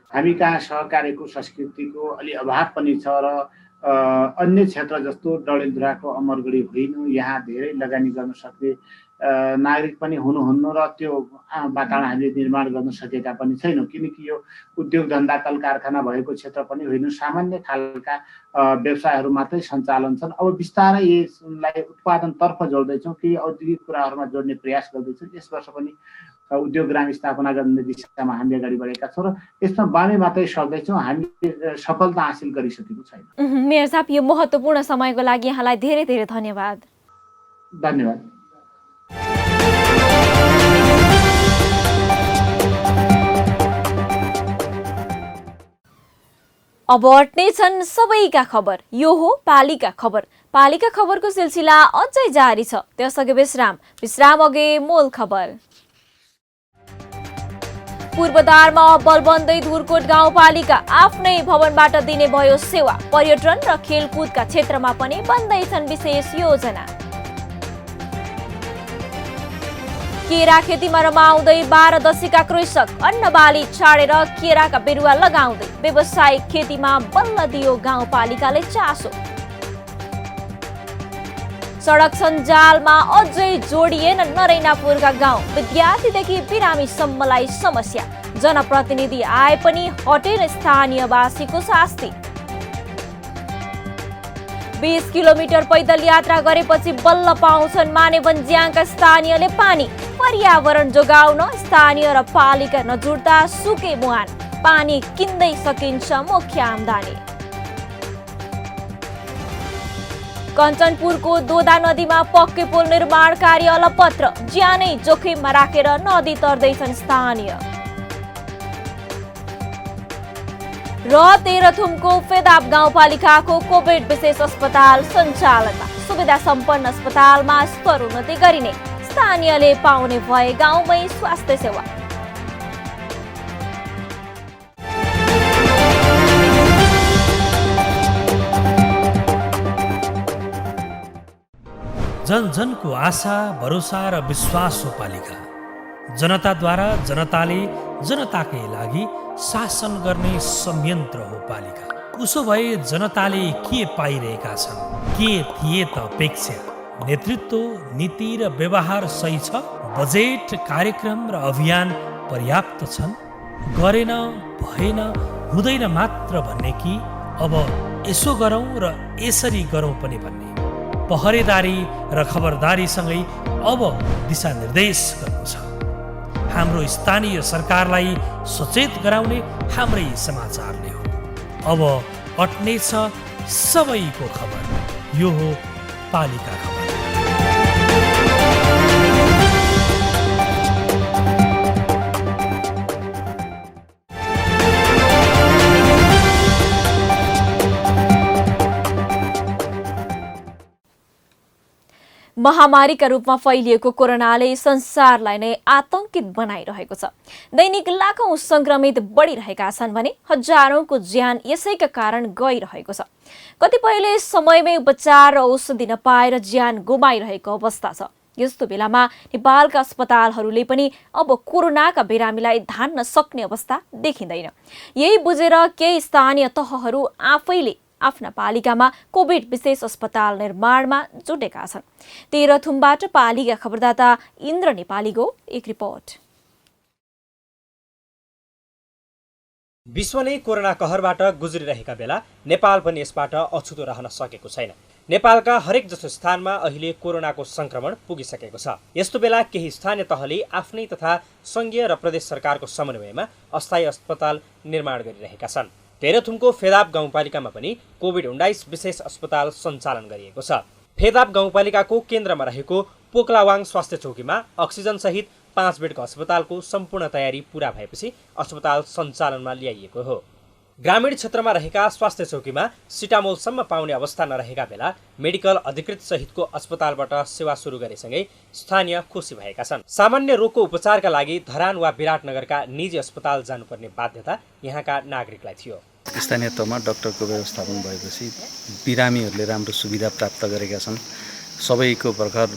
हामी कहाँ सहकार्यको संस्कृतिको अलि अभाव पनि छ र अन्य क्षेत्र जस्तो डडेलधुराको अमरगढी होइन, यहाँ धेरै लगानी गर्न सक्ने नागरिक पनि हुनुहुन्न र त्यो वातावरण हामीले निर्माण गर्न सकेका पनि छैनौँ, किनकि यो उद्योग धन्दा कल कारखाना भएको क्षेत्र पनि होइन, सामान्य खालका व्यवसायहरू मात्रै सञ्चालन छन्। अब बिस्तारै यसलाई उत्पादनतर्फ जोड्दैछौँ, केही औद्योगिक कुराहरूमा जोड्ने प्रयास गर्दैछौँ। यस वर्ष पनि उद्योग ग्राम स्थापना गर्ने दिशामा हामी अगाडि बढेका छौँ र यसमा बामे मात्रै सक्दैछौँ, हामीले सफलता हासिल गरिसकेको छैन। मेयर साहब, यो महत्त्वपूर्ण समयको लागि यहाँलाई धेरै धेरै धन्यवाद। धन्यवाद। अब अट्ने छन् सबैका खबर। यो हो पालिका खबर। पालिका खबरको सिलसिला अझै जारी छ, त्यसअघि विश्राम अघि मूल खबर। पूर्वधारमा बल बन्दै धुरकोट गाउँपालिका आफ्नै भवनबाट दिने भयो सेवा। पर्यटन र खेलकुदका क्षेत्रमा पनि बन्दैछन् विशेष योजना। केरा खेतीमा रमाउँदै 12 दशकका कृषक अन्न बाली छाडेर केराका बिरुवा लगाउँदै व्यावसायिक खेतीमा बल्ल दियो गाउँपालिकाले चासो। सडक सञ्जालमा अझै जोडिएन नरैनापुरका गाउँ। विद्यार्थीदेखि बिरामीसम्मलाई समस्या। जनप्रतिनिधि आए पनि हटेन स्थानीयवासीको शास्ति। 20 किलोमिटर पैदल यात्रा गरेपछि बल्ल पाउँछन् मानेवन्ज्याङका स्थानीयले पानी। पर्यावरण जोगाउन स्थानीय र पालिका नजुट्दा सुके मुहान। पानी किन्दै सकिन्छ मुख्य आम्दानी। कञ्चनपुरको दोदा नदीमा पक्कै पुल निर्माण कार्य अलपत्र। ज्यानै जोखिममा राखेर नदी तर्दैछन् स्थानीय। र तेह्रथुमको फेदाप गाउँपालिकाको कोभिड विशेष अस्पताल सञ्चालनमा। सुविधा सम्पन्न अस्पतालमा स्तरोन्नति गरिने। स्थानीयले पाउने भए गाउँमै स्वास्थ्य सेवा। जन जनको आशा, भरोसा र विश्वास हो पालिका। जनताद्वारा जनताले जनताकै लागि शासन गर्ने संयन्त्र हो पालिका। उसो भए जनताले के पाइरहेका छन्? के थिए त अपेक्षा? नेतृत्व, नीति र व्यवहार सही छ? बजेट, कार्यक्रम र अभियान पर्याप्त छन्? गरेन, भएन, हुँदैन मात्र भन्ने कि अब यसो गरौँ र यसरी गरौँ पनि भन्ने? पहरेदारी र खबरदारीसँगै अब दिशानिर्देश गर्नु छ। हाम्रो स्थानीय सरकारलाई सचेत गराउने हाम्रै समाचारले हो। अब अट्ने छ सबैको खबर। यो हो पालिका खबर। महामारीका रूपमा फैलिएको कोरोनाले संसारलाई नै आतंकित बनाइरहेको छ। दैनिक लाखौं संक्रमित बढिरहेका छन् भने हजारौंको ज्यान यसैका कारण गइरहेको छ। कतिपयले समयमै उपचार र औषधि नपाएर ज्यान गुमाइरहेको अवस्था छ। यस्तो बेलामा नेपालका अस्पतालहरूले पनि अब कोरोनाका बिरामीलाई धान्न सक्ने अवस्था देखिँदैन। यही बुझेर केही स्थानीय तहहरू आफैले आफ्ना पालिकामा कोभिड विशेष अस्पताल निर्माणमा जुटेका छन्। तेह्रथुमबाट पालिका खबरदाता इन्द्र नेपालीको एक रिपोर्ट। विश्व नै कोरोना कहरबाट गुज्रिरहेका बेला नेपाल पनि यसबाट अछुतो रहन सकेको छैन। नेपालका हरेक जसो स्थानमा अहिले कोरोनाको संक्रमण पुगिसकेको छ। यस्तो बेला केही स्थानीय तहले आफ्नै तथा संघीय र प्रदेश सरकारको समन्वयमा अस्थायी अस्पताल निर्माण गरिरहेका छन्। तेह्रथुमको फेदाप गाउँपालिकामा पनि कोभिड-19 विशेष अस्पताल सञ्चालन गरिएको छ। फेदाप गाउँपालिकाको केन्द्रमा रहेको पोक्लावाङ स्वास्थ्य चौकीमा अक्सिजन सहित 5 बेडको अस्पतालको सम्पूर्ण तयारी पूरा भएपछि अस्पताल सञ्चालनमा ल्याइएको हो। ग्रामीण क्षेत्रमा रहेका स्वास्थ्य चौकीमा सिटामोलसम्म पाउने अवस्था नरहेका बेला मेडिकल अधिकृत सहितको अस्पतालबाट सेवा सुरु गरेसँगै स्थानीय खुसी भएका छन्। सामान्य रोगको उपचारका लागि धरान वा विराटनगरका निजी अस्पताल जानुपर्ने बाध्यता यहाँका नागरिकलाई थियो। स्थानीय तहमा डाक्टरको व्यवस्थापन भएपछि बिरामीहरूले राम्रो सुविधा प्राप्त गरेका छन्। सबैको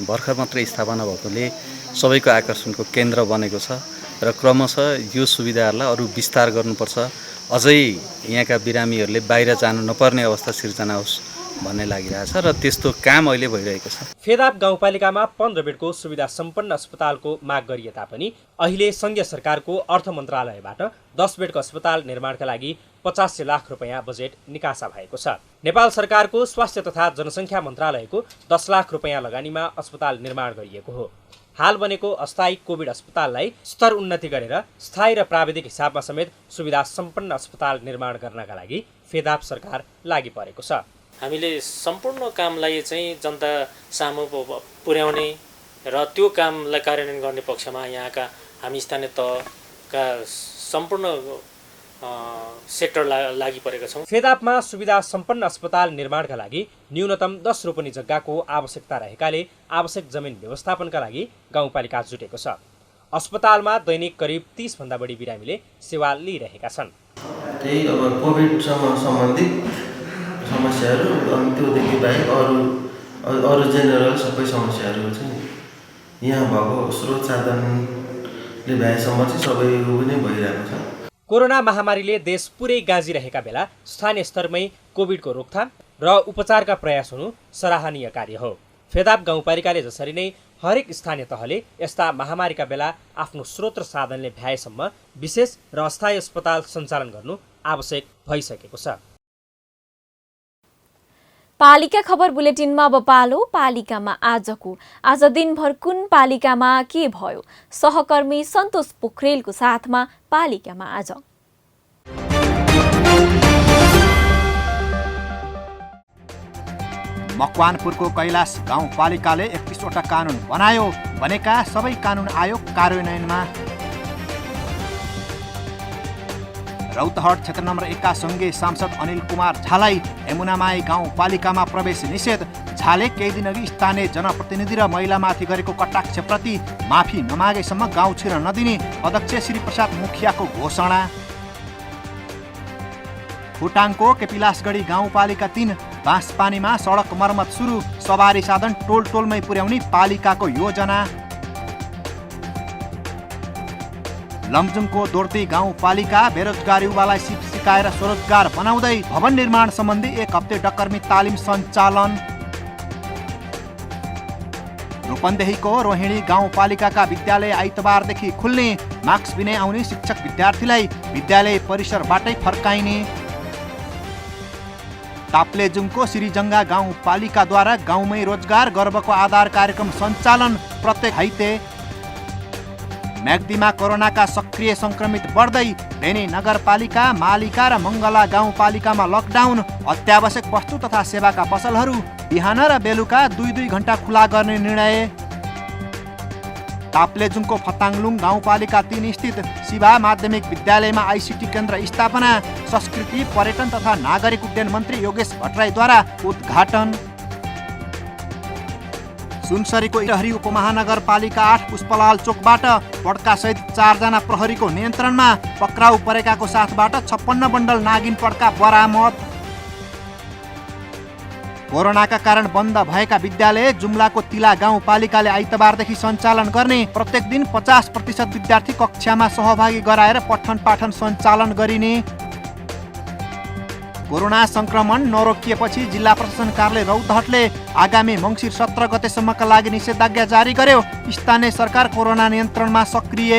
भर्खर मात्रै स्थापना भएकोले सबैको आकर्षणको केन्द्र बनेको छ र क्रमशः यो सुविधाहरूलाई अरू विस्तार गर्नुपर्छ। अझै यहाँका बिरामीहरूले बाहिर जानु नपर्ने अवस्था सिर्जना होस् भन्ने लागिरहेछ र त्यस्तो काम अहिले भइरहेको छ। फेदाप गाउँपालिकामा 15 बेडको सुविधा सम्पन्न अस्पतालको माग गरिए तापनि अहिले संघीय सरकारको अर्थ मन्त्रालयबाट 10 बेडको अस्पताल निर्माणका लागि 85 लाख रुपैयाँ बजेट निकासा भएको छ। नेपाल सरकारको स्वास्थ्य तथा जनसङ्ख्या मन्त्रालयको 10 लाख रुपैयाँ लगानीमा अस्पताल निर्माण गरिएको हो। हाल बनेको अस्थायी कोभिड अस्पताललाई स्तर उन्नति गरेर स्थायी र प्राविधिक हिसाबमा समेत सुविधा सम्पन्न अस्पताल निर्माण गर्नका लागि फेदाप सरकार लागि परेको छ। हामीले सम्पूर्ण कामलाई चाहिँ जनता सामु पुर्याउने र त्यो कामलाई कार्यान्वयन गर्ने पक्षमा यहाँका हामी स्थानीय तहका सम्पूर्ण सेक्टर लागि परेका छौँ। फेदापमा सुविधा सम्पन्न अस्पताल निर्माणका लागि न्यूनतम 10 रोपनी जग्गाको आवश्यकता रहेकाले आवश्यक जमिन व्यवस्थापनका लागि गाउँपालिका जुटेको छ। अस्पतालमा दैनिक करिब 30 भन्दा बढी बिरामीले सेवा लिइरहेका छन्। त्यही अब कोभिडसँग सम्बन्धित समस्याहरू अनि त्योदेखि बाहेक अरू जेनरल सबै समस्याहरू चाहिँ यहाँ भएको स्रोत साधनले भएसम्म चाहिँ सबै नै भइरहेको छ। कोरोना महामारीले देश पुरै गाजिरहेका बेला स्थानीय स्तरमै कोभिडको रोकथाम र उपचारका प्रयास हुनु सराहनीय कार्य हो। फेदाप गाउँपालिकाले जसरी नै हरेक स्थानीय तहले यस्ता महामारीका बेला आफ्नो स्रोत र साधनले भ्याएसम्म विशेष र अस्थायी अस्पताल सञ्चालन गर्नु आवश्यक भइसकेको छ। पालिका खबर बुलेटिनमा अब पालो पालिकामा आजको। आज दिनभर कुन पालिकामा के भयो? सहकर्मी सन्तोष पोखरेलको साथमा पालिकामा आज। मकवानपुरको कैलाश गाउँपालिकाले 31वटा कानुन बनायो भनेका सबै कानुन आयोग कार्यान्वयनमा। रौतहट क्षेत्र नम्बर 1 का सङ्घीय सांसद अनिल कुमार झालाई यमुनामाई गाउँपालिकामा प्रवेश निषेध। झाले केही दिन अघि स्थानीय जनप्रतिनिधि र महिलामाथि गरेको कटाक्षप्रति माफी नमागेसम्म गाउँ छिर्न नदिने अध्यक्ष श्री प्रसाद मुखियाको घोषणा। खोटाङको केपिलासगढी गाउँपालिका 3 बाँसपानीमा सडक मर्मत सुरु। सवारी साधन टोल टोलमै पुर्याउने पालिकाको योजना। लमजुङको दोर्दी गाउँपालिका बेरोजगार युवालाई सिप सिकाएर स्वरोजगार बनाउँदै भवन निर्माण सम्बन्धी 1 हप्ते डक्कर्मी तालिम सञ्चालन। रूपन्देहीको रोहिणी गाउँपालिकाका विद्यालय आइतबारदेखि खुल्ने। मास्क बिनै आउने शिक्षक विद्यार्थीलाई विद्यालय परिसरबाटै फर्काइने। ताप्लेजुङको श्रीजङ्गा गाउँपालिकाद्वारा गाउँमै रोजगार गर्वको आधार कार्यक्रम सञ्चालन प्रत्येक आइते। म्याग्दीमा कोरोनाका सक्रिय संक्रमित बढ्दै। रेनी नगरपालिका, मालिका र मङ्गला गाउँपालिकामा लकडाउन। अत्यावश्यक वस्तु तथा सेवाका पसलहरू बिहान र बेलुका 2-2 घण्टा खुला गर्ने निर्णय। ताप्लेजुङको फताङलुङ गाउँपालिका 3 स्थित शिवा माध्यमिक विद्यालयमा आइसिटी केन्द्र स्थापना। संस्कृति, पर्यटन तथा नागरिक उड्डयन मन्त्री योगेश भट्टराईद्वारा उद्घाटन। सुनसरीको इटहरी उपमहानगरपालिका 8 पुष्पलाल चोकबाट पड्का सहित 4 जना प्रहरीको नियन्त्रणमा। पक्राउ परेकाको साथबाट 56 बण्डल नागिन पड्का बरामद। कोरोनाका कारण बन्द भएका विद्यालय जुम्लाको तिला गाउँपालिकाले आइतबारदेखि सञ्चालन गर्ने। प्रत्येक दिन 50% विद्यार्थी कक्षामा सहभागी गराएर पठन पाठन सञ्चालन गरिने। कोरोना संक्रमण नरोकिएपछि जिल्ला प्रशासन कार्यालय रौतहटले आगामी मङ्सिर 17 गतेसम्मका लागि निषेधाज्ञा जारी गर्यो। स्थानीय सरकार कोरोना नियन्त्रणमा सक्रिय।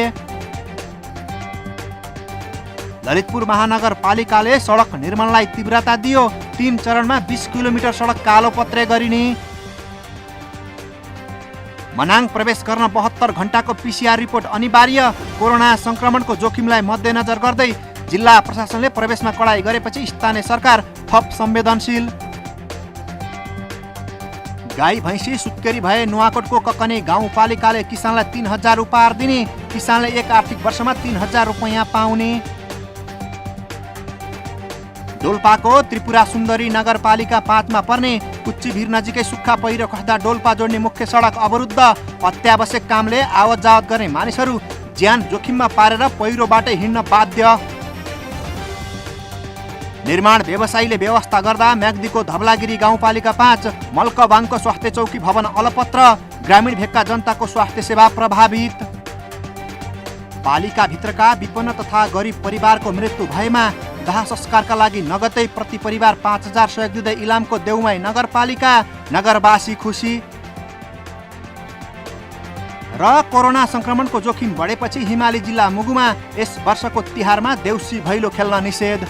ललितपुर महानगरपालिकाले सडक निर्माणलाई तीव्रता दियो। 3 चरणमा 20 किलोमिटर सडक कालोपत्रे गरिने। मनाङ प्रवेश गर्न 72 घण्टाको PCR रिपोर्ट अनिवार्य। कोरोना संक्रमणको जोखिमलाई मध्यनजर गर्दै जिल्ला प्रशासनले प्रवेशमा कडाई गरेपछि स्थानीय सरकार थप संवेदनशील। गाई भैँसी सुत्केरी भए नुवाकोटको ककनी गाउँपालिकाले किसानलाई 3000 उपहार दिने। किसानले 1 आर्थिक वर्षमा 3000 रुपैयाँ पाउने। डोल्पाको त्रिपुरा सुन्दरी नगरपालिका 5 मा पर्ने कुच्चीभिर नजिकै सुक्खा पहिरो खस्दा डोल्पा जोड्ने मुख्य सडक अवरुद्ध। अत्यावश्यक कामले आवत जावत गर्ने मानिसहरू ज्यान जोखिममा पारेर पहिरोबाटै हिँड्न बाध्य। निर्माण व्यवसायीले व्यवस्था गर्दा म्याग्दीको धवलागिरी गाउँपालिका 5 मल्कबाङको स्वास्थ्य चौकी भवन अलपत्र। ग्रामीण भेगका जनताको स्वास्थ्य सेवा प्रभावित। पालिकाभित्रका विपन्न तथा गरिब परिवारको मृत्यु भएमा दाह संस्कारका लागि नगदै प्रति परिवार 5000 सहयोग दिँदै इलामको देउमाई नगरपालिका। नगरवासी खुसी। र कोरोना संक्रमणको जोखिम बढेपछि हिमाली जिल्ला मुगुमा यस वर्षको तिहारमा देउसी भैलो खेल्न निषेध।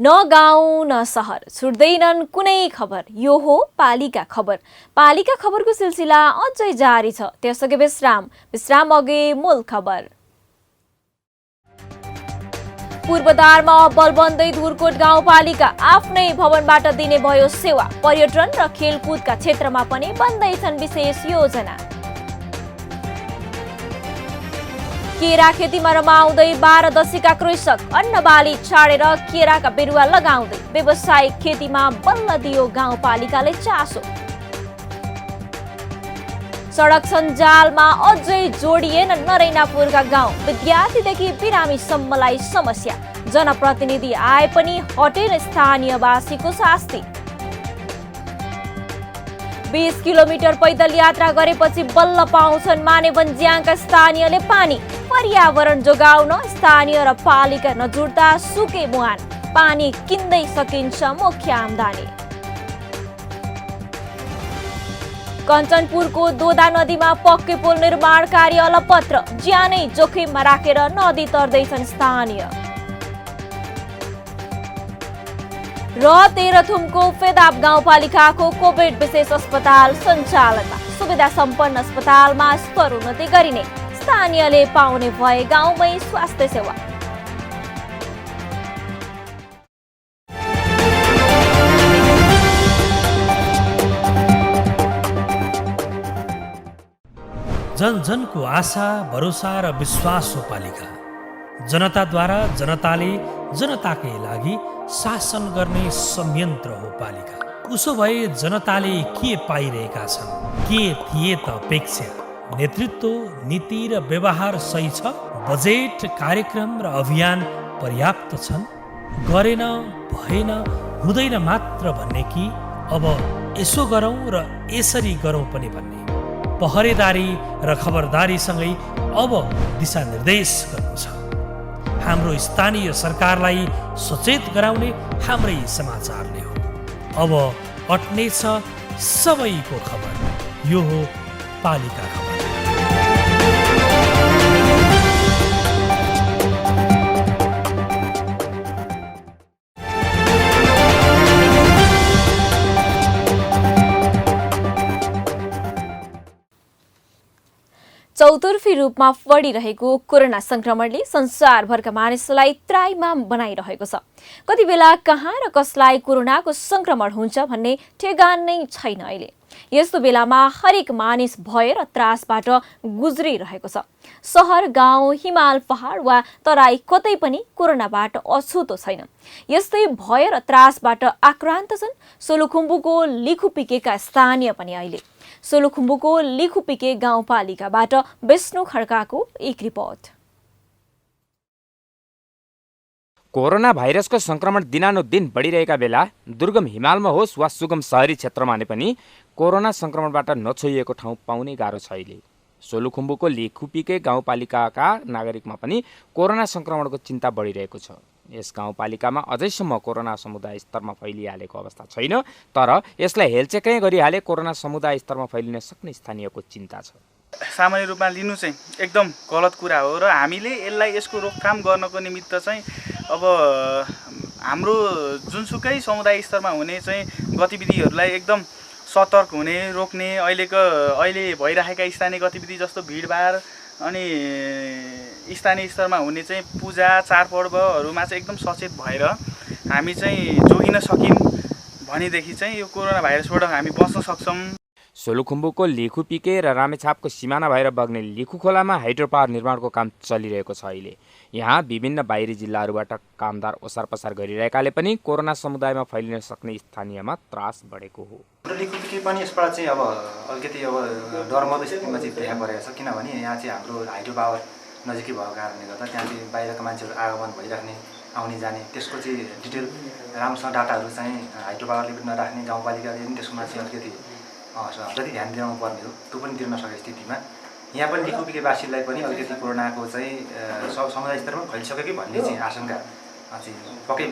न गाउँ न सहर छुट्दैनन् कुनै खबर। यो हो पालिका खबर। पालिका खबरको सिलसिला अझै जारी छ। त्यसअघि विश्राम अघि मूल खबर। पूर्वधारमा बलबन्दै धुरकोट गाउँपालिका आफ्नै भवनबाट दिने भयो सेवा। पर्यटन र खेलकुदका क्षेत्रमा पनि बन्दैछन् विशेष योजना। केरा खेतीमा रमाउँदै 12 दशीका कृषक। अन्नबाली छाडेर केराका बिरुवा लगाउँदै व्यावसायिक खेतीमा बल्ल दियो गाउँपालिकाले चासो। सडक सञ्जालमा अझै जोडिएन नरैनापुरका गाउँ। विद्यार्थीदेखि बिरामीसम्मलाई समस्या। जनप्रतिनिधि आए पनि हटेन स्थानीयवासीको शास्ति। 20 किलोमिटर पैदल यात्रा गरेपछि बल्ल पाउँछन् मानेवन्ज्याङका स्थानीयले पानी। पर्यावरण जोगाउन स्थानीय र पालिका नजुट्दा सुके मुहान। पानी किन्दै सकिन्छ मुख्य आम्दानी। कञ्चनपुरको दोदा नदीमा पक्के पुल निर्माण कार्य अलपत्र। ज्यानै जोखिममा राखेर नदी तर्दैछन् स्थानीय। र तेह्रथुमको फेदाप गाउँपालिकाको कोभिड विशेष अस्पताल सञ्चालनमा। सुविधा सम्पन्न अस्पतालमा स्तरोन्नति गरिने। स्थानीयले पाउने भए गाउँमै स्वास्थ्य सेवा। जन जनको आशा भरोसा र विश्वास हो पालिका। जनताद्वारा जनताले जनताकै लागि शासन गर्ने संयन्त्र हो पालिका। उसो भए जनताले के पाइरहेका छन्? के थिए त अपेक्षा? नेतृत्व, नीति र व्यवहार सही छ? बजेट, कार्यक्रम र अभियान पर्याप्त छन्? गरेन, भएन, हुँदैन मात्र भन्ने कि अब यसो गरौँ र यसरी गरौँ पनि भन्ने? पहरेदारी र खबरदारीसँगै अब दिशानिर्देश गर्नु छ। हाम्रो स्थानीय सरकारलाई सचेत गराउने हाम्रै समाचारले हो। अब अट्ने छ सबैको खबर। यो हो पालिका खबर। चौतर्फी रूपमा बढिरहेको कोरोना संक्रमणले संसारभरका मानिसलाई त्राइमाम बनाइरहेको छ। कति बेला कहाँ र कसलाई कोरोनाको संक्रमण हुन्छ भन्ने ठेगान नै छैन। अहिले यस्तो बेलामा हरेक मानिस भय र त्रासबाट गुज्रिरहेको छ। सहर, गाउँ, हिमाल, पहाड वा तराई कतै पनि कोरोनाबाट अछुतो छैन। यस्तै भय र त्रासबाट आक्रान्त छन् सोलुखुम्बुको लिखुपिकेका स्थानीय पनि। अहिले सोलुखुम्बुको लिखुपिके गाउँपालिकाबाट विष्णु खड्काको एक रिपोर्ट। कोरोना भाइरसको संक्रमण दिनानुदिन बढिरहेका बेला दुर्गम हिमालमा होस् वा सुगम सहरी क्षेत्रमा पनि कोरोना संक्रमणबाट नछोइएको ठाउँ पाउनै गाह्रो छ। अहिले सोलुखुम्बुको लिखुपिके गाउँपालिकाका नागरिकमा पनि कोरोना संक्रमणको चिन्ता बढिरहेको छ। यस गाउँपालिकामा अझैसम्म कोरोना समुदाय स्तरमा फैलिहालेको अवस्था छैन, तर यसलाई हेलचेक्राइ गरिहाले कोरोना समुदाय स्तरमा फैलिन सक्ने स्थानीयको चिन्ता छ। सामान्य रूपमा लिनु चाहिँ एकदम गलत कुरा हो र हामीले यसको रोकथाम गर्नको निमित्त चाहिँ अब हाम्रो जुनसुकै समुदाय स्तरमा हुने चाहिँ गतिविधिहरूलाई एकदम सतर्क हुने, रोक्ने, अहिले भइरहेका स्थानीय गतिविधि जस्तो भिडभाड अनि स्थानीय स्तरमा हुने चाहिँ पूजा चाडपर्वहरूमा चाहिँ एकदम सचेत भएर हामी चाहिँ जोगिन सक्यौँ भनेदेखि चाहिँ यो कोरोना भाइरसबाट हामी बच्न सक्छौँ। सोलुखुम्बुको लिखु पिके र रामेछापको सिमाना भएर बग्ने लिखु खोलामा हाइड्रो पावर निर्माणको काम चलिरहेको छ। अहिले यहाँ विभिन्न बाहिरी जिल्लाहरूबाट कामदार ओसार पसार गरिरहेकाले पनि कोरोना समुदायमा फैलिन सक्ने स्थानीयमा त्रास बढेको हो। लिखु पिके पनि यसबाट चाहिँ अब अलिकति अब डरमग्दो स्थितिमा चाहिँ देखा परेको छ, किनभने यहाँ चाहिँ हाम्रो हाइड्रो पावर नजिकै भएको कारणले गर्दा त्यहाँ चाहिँ बाहिरका मान्छेहरू आगमन भइराख्ने आउने जाने त्यसको चाहिँ डिटेल राम्रोसँग डाटाहरू चाहिँ हाइड्रो पावरले पनि नराख्ने, गाउँपालिकाले पनि त्यसमा चाहिँ अलिकति जति ध्यान दिनु पर्ने हो त्यो पनि दिन नसकेको स्थितिमा यहाँ पनि लिखु पिकेवासीलाई पनि अलिकति कोरोनाको चाहिँ समुदाय स्तरमा फैलिसक्यो कि भन्ने चाहिँ आशंका पक्कै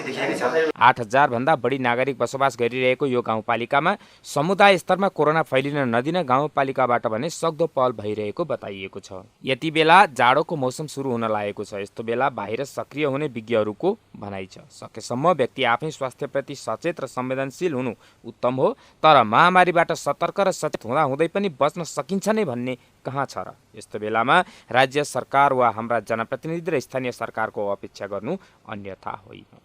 देखिएकै छ। 8,000 भन्दा बढी नागरिक बसोबास गरिरहेको यो गाउँपालिकामा समुदाय स्तरमा कोरोना फैलिन नदिन गाउँपालिकाबाट भने सक्दो पहल भइरहेको बताइएको छ। यति बेला जाडोको मौसम सुरु हुन लागेको छ। यस्तो बेला बाहिर सक्रिय हुने विज्ञहरूको भनाइ छ। सकेसम्म व्यक्ति आफै स्वास्थ्यप्रति सचेत र संवेदनशील हुनु उत्तम हो, तर महामारीबाट सतर्क र सचेत हुँदा हुँदै पनि बच्न सकिन्छ नै भन्ने कहाँ छ र? यस्तो बेलामा राज्य सरकार वा हाम्रा जनप्रतिनिधि र स्थानीय सरकारको अपेक्षा गर्नु अन्यथा होइन।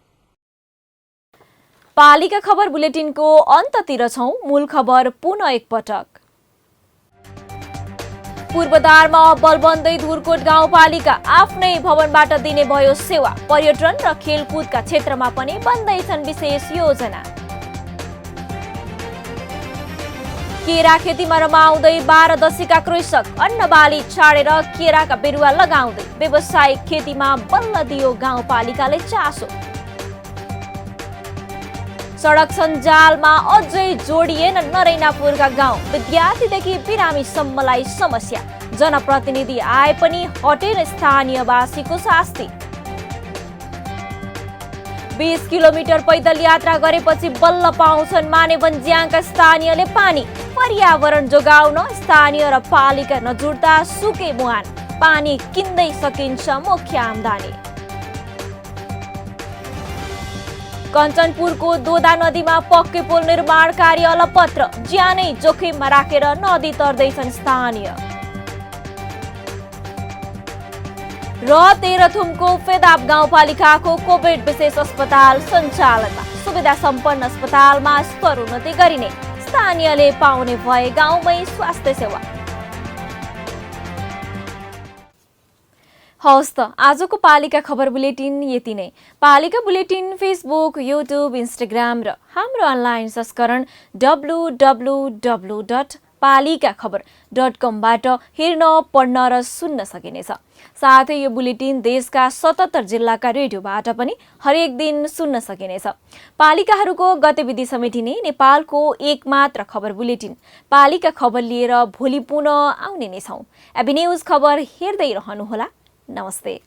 पालिका खबर बुलेटिनको अन्ततिर छौं। मूल खबर पुनः एकपटक। पूर्वधारमा बलबन्दै धुरकोट गाउँपालिका आफ्नै भवनबाट दिने भयो सेवा। पर्यटन र खेलकुदका क्षेत्रमा पनि बन्दैछन् विशेष योजना। केरा खेतीमा रमाउँदै 12 दशकका कृषक अन्नबाली छाडेर केराका बिरुवा लगाउँदै व्यावसायिक खेतीमा बल्ल दियो गाउँपालिकाले चासो। सडक सञ्जालमा अझै जोडिएन नरैनापुरका गाउँ। विद्यार्थीदेखि बिरामीसम्मलाई समस्या। जनप्रतिनिधि आए पनि हटेन स्थानीयवासीको शास्ति। 20 किलोमिटर पैदल यात्रा गरेपछि बल्ल पाउँछन् मानेवन्ज्याङका स्थानीयले पानी। पर्यावरण जोगाउन स्थानीय र पालिका नजुड्दा सुके मुहान। पानी किन्दै सकिन्छ मुख्य आम्दानी। कञ्चनपुरको दोदा नदीमा पक्कै पुल निर्माण कार्य अलपत्र। ज्यानै जोखिममा राखेर नदी तर्दैछन् स्थानीय। र तेह्रथुमको फेदाप गाउँपालिकाको कोभिड विशेष अस्पताल सञ्चालनमा। सुविधा सम्पन्न अस्पतालमा स्तरोन्नति गरिने। स्थानीयले पाउने भए गाउँमै स्वास्थ्य सेवा। हवस् त आजको पालिका खबर बुलेटिन यति नै। पालिका बुलेटिन फेसबुक, युट्युब, इन्स्टाग्राम र हाम्रो अनलाइन संस्करण www.palikakhbar.com बाट हेर्न, पढ्न र सुन्न सकिनेछ। साथै यो बुलेटिन देशका 77 जिल्लाका रेडियोबाट पनि हरेक दिन सुन्न सकिनेछ। पालिकाहरूको गतिविधि समेटिने नेपालको एकमात्र खबर बुलेटिन पालिका खबर लिएर भोलि पुनः आउने नै छौं। एबी न्यूज खबर हेर्दै रहनुहोला। नमस्ते।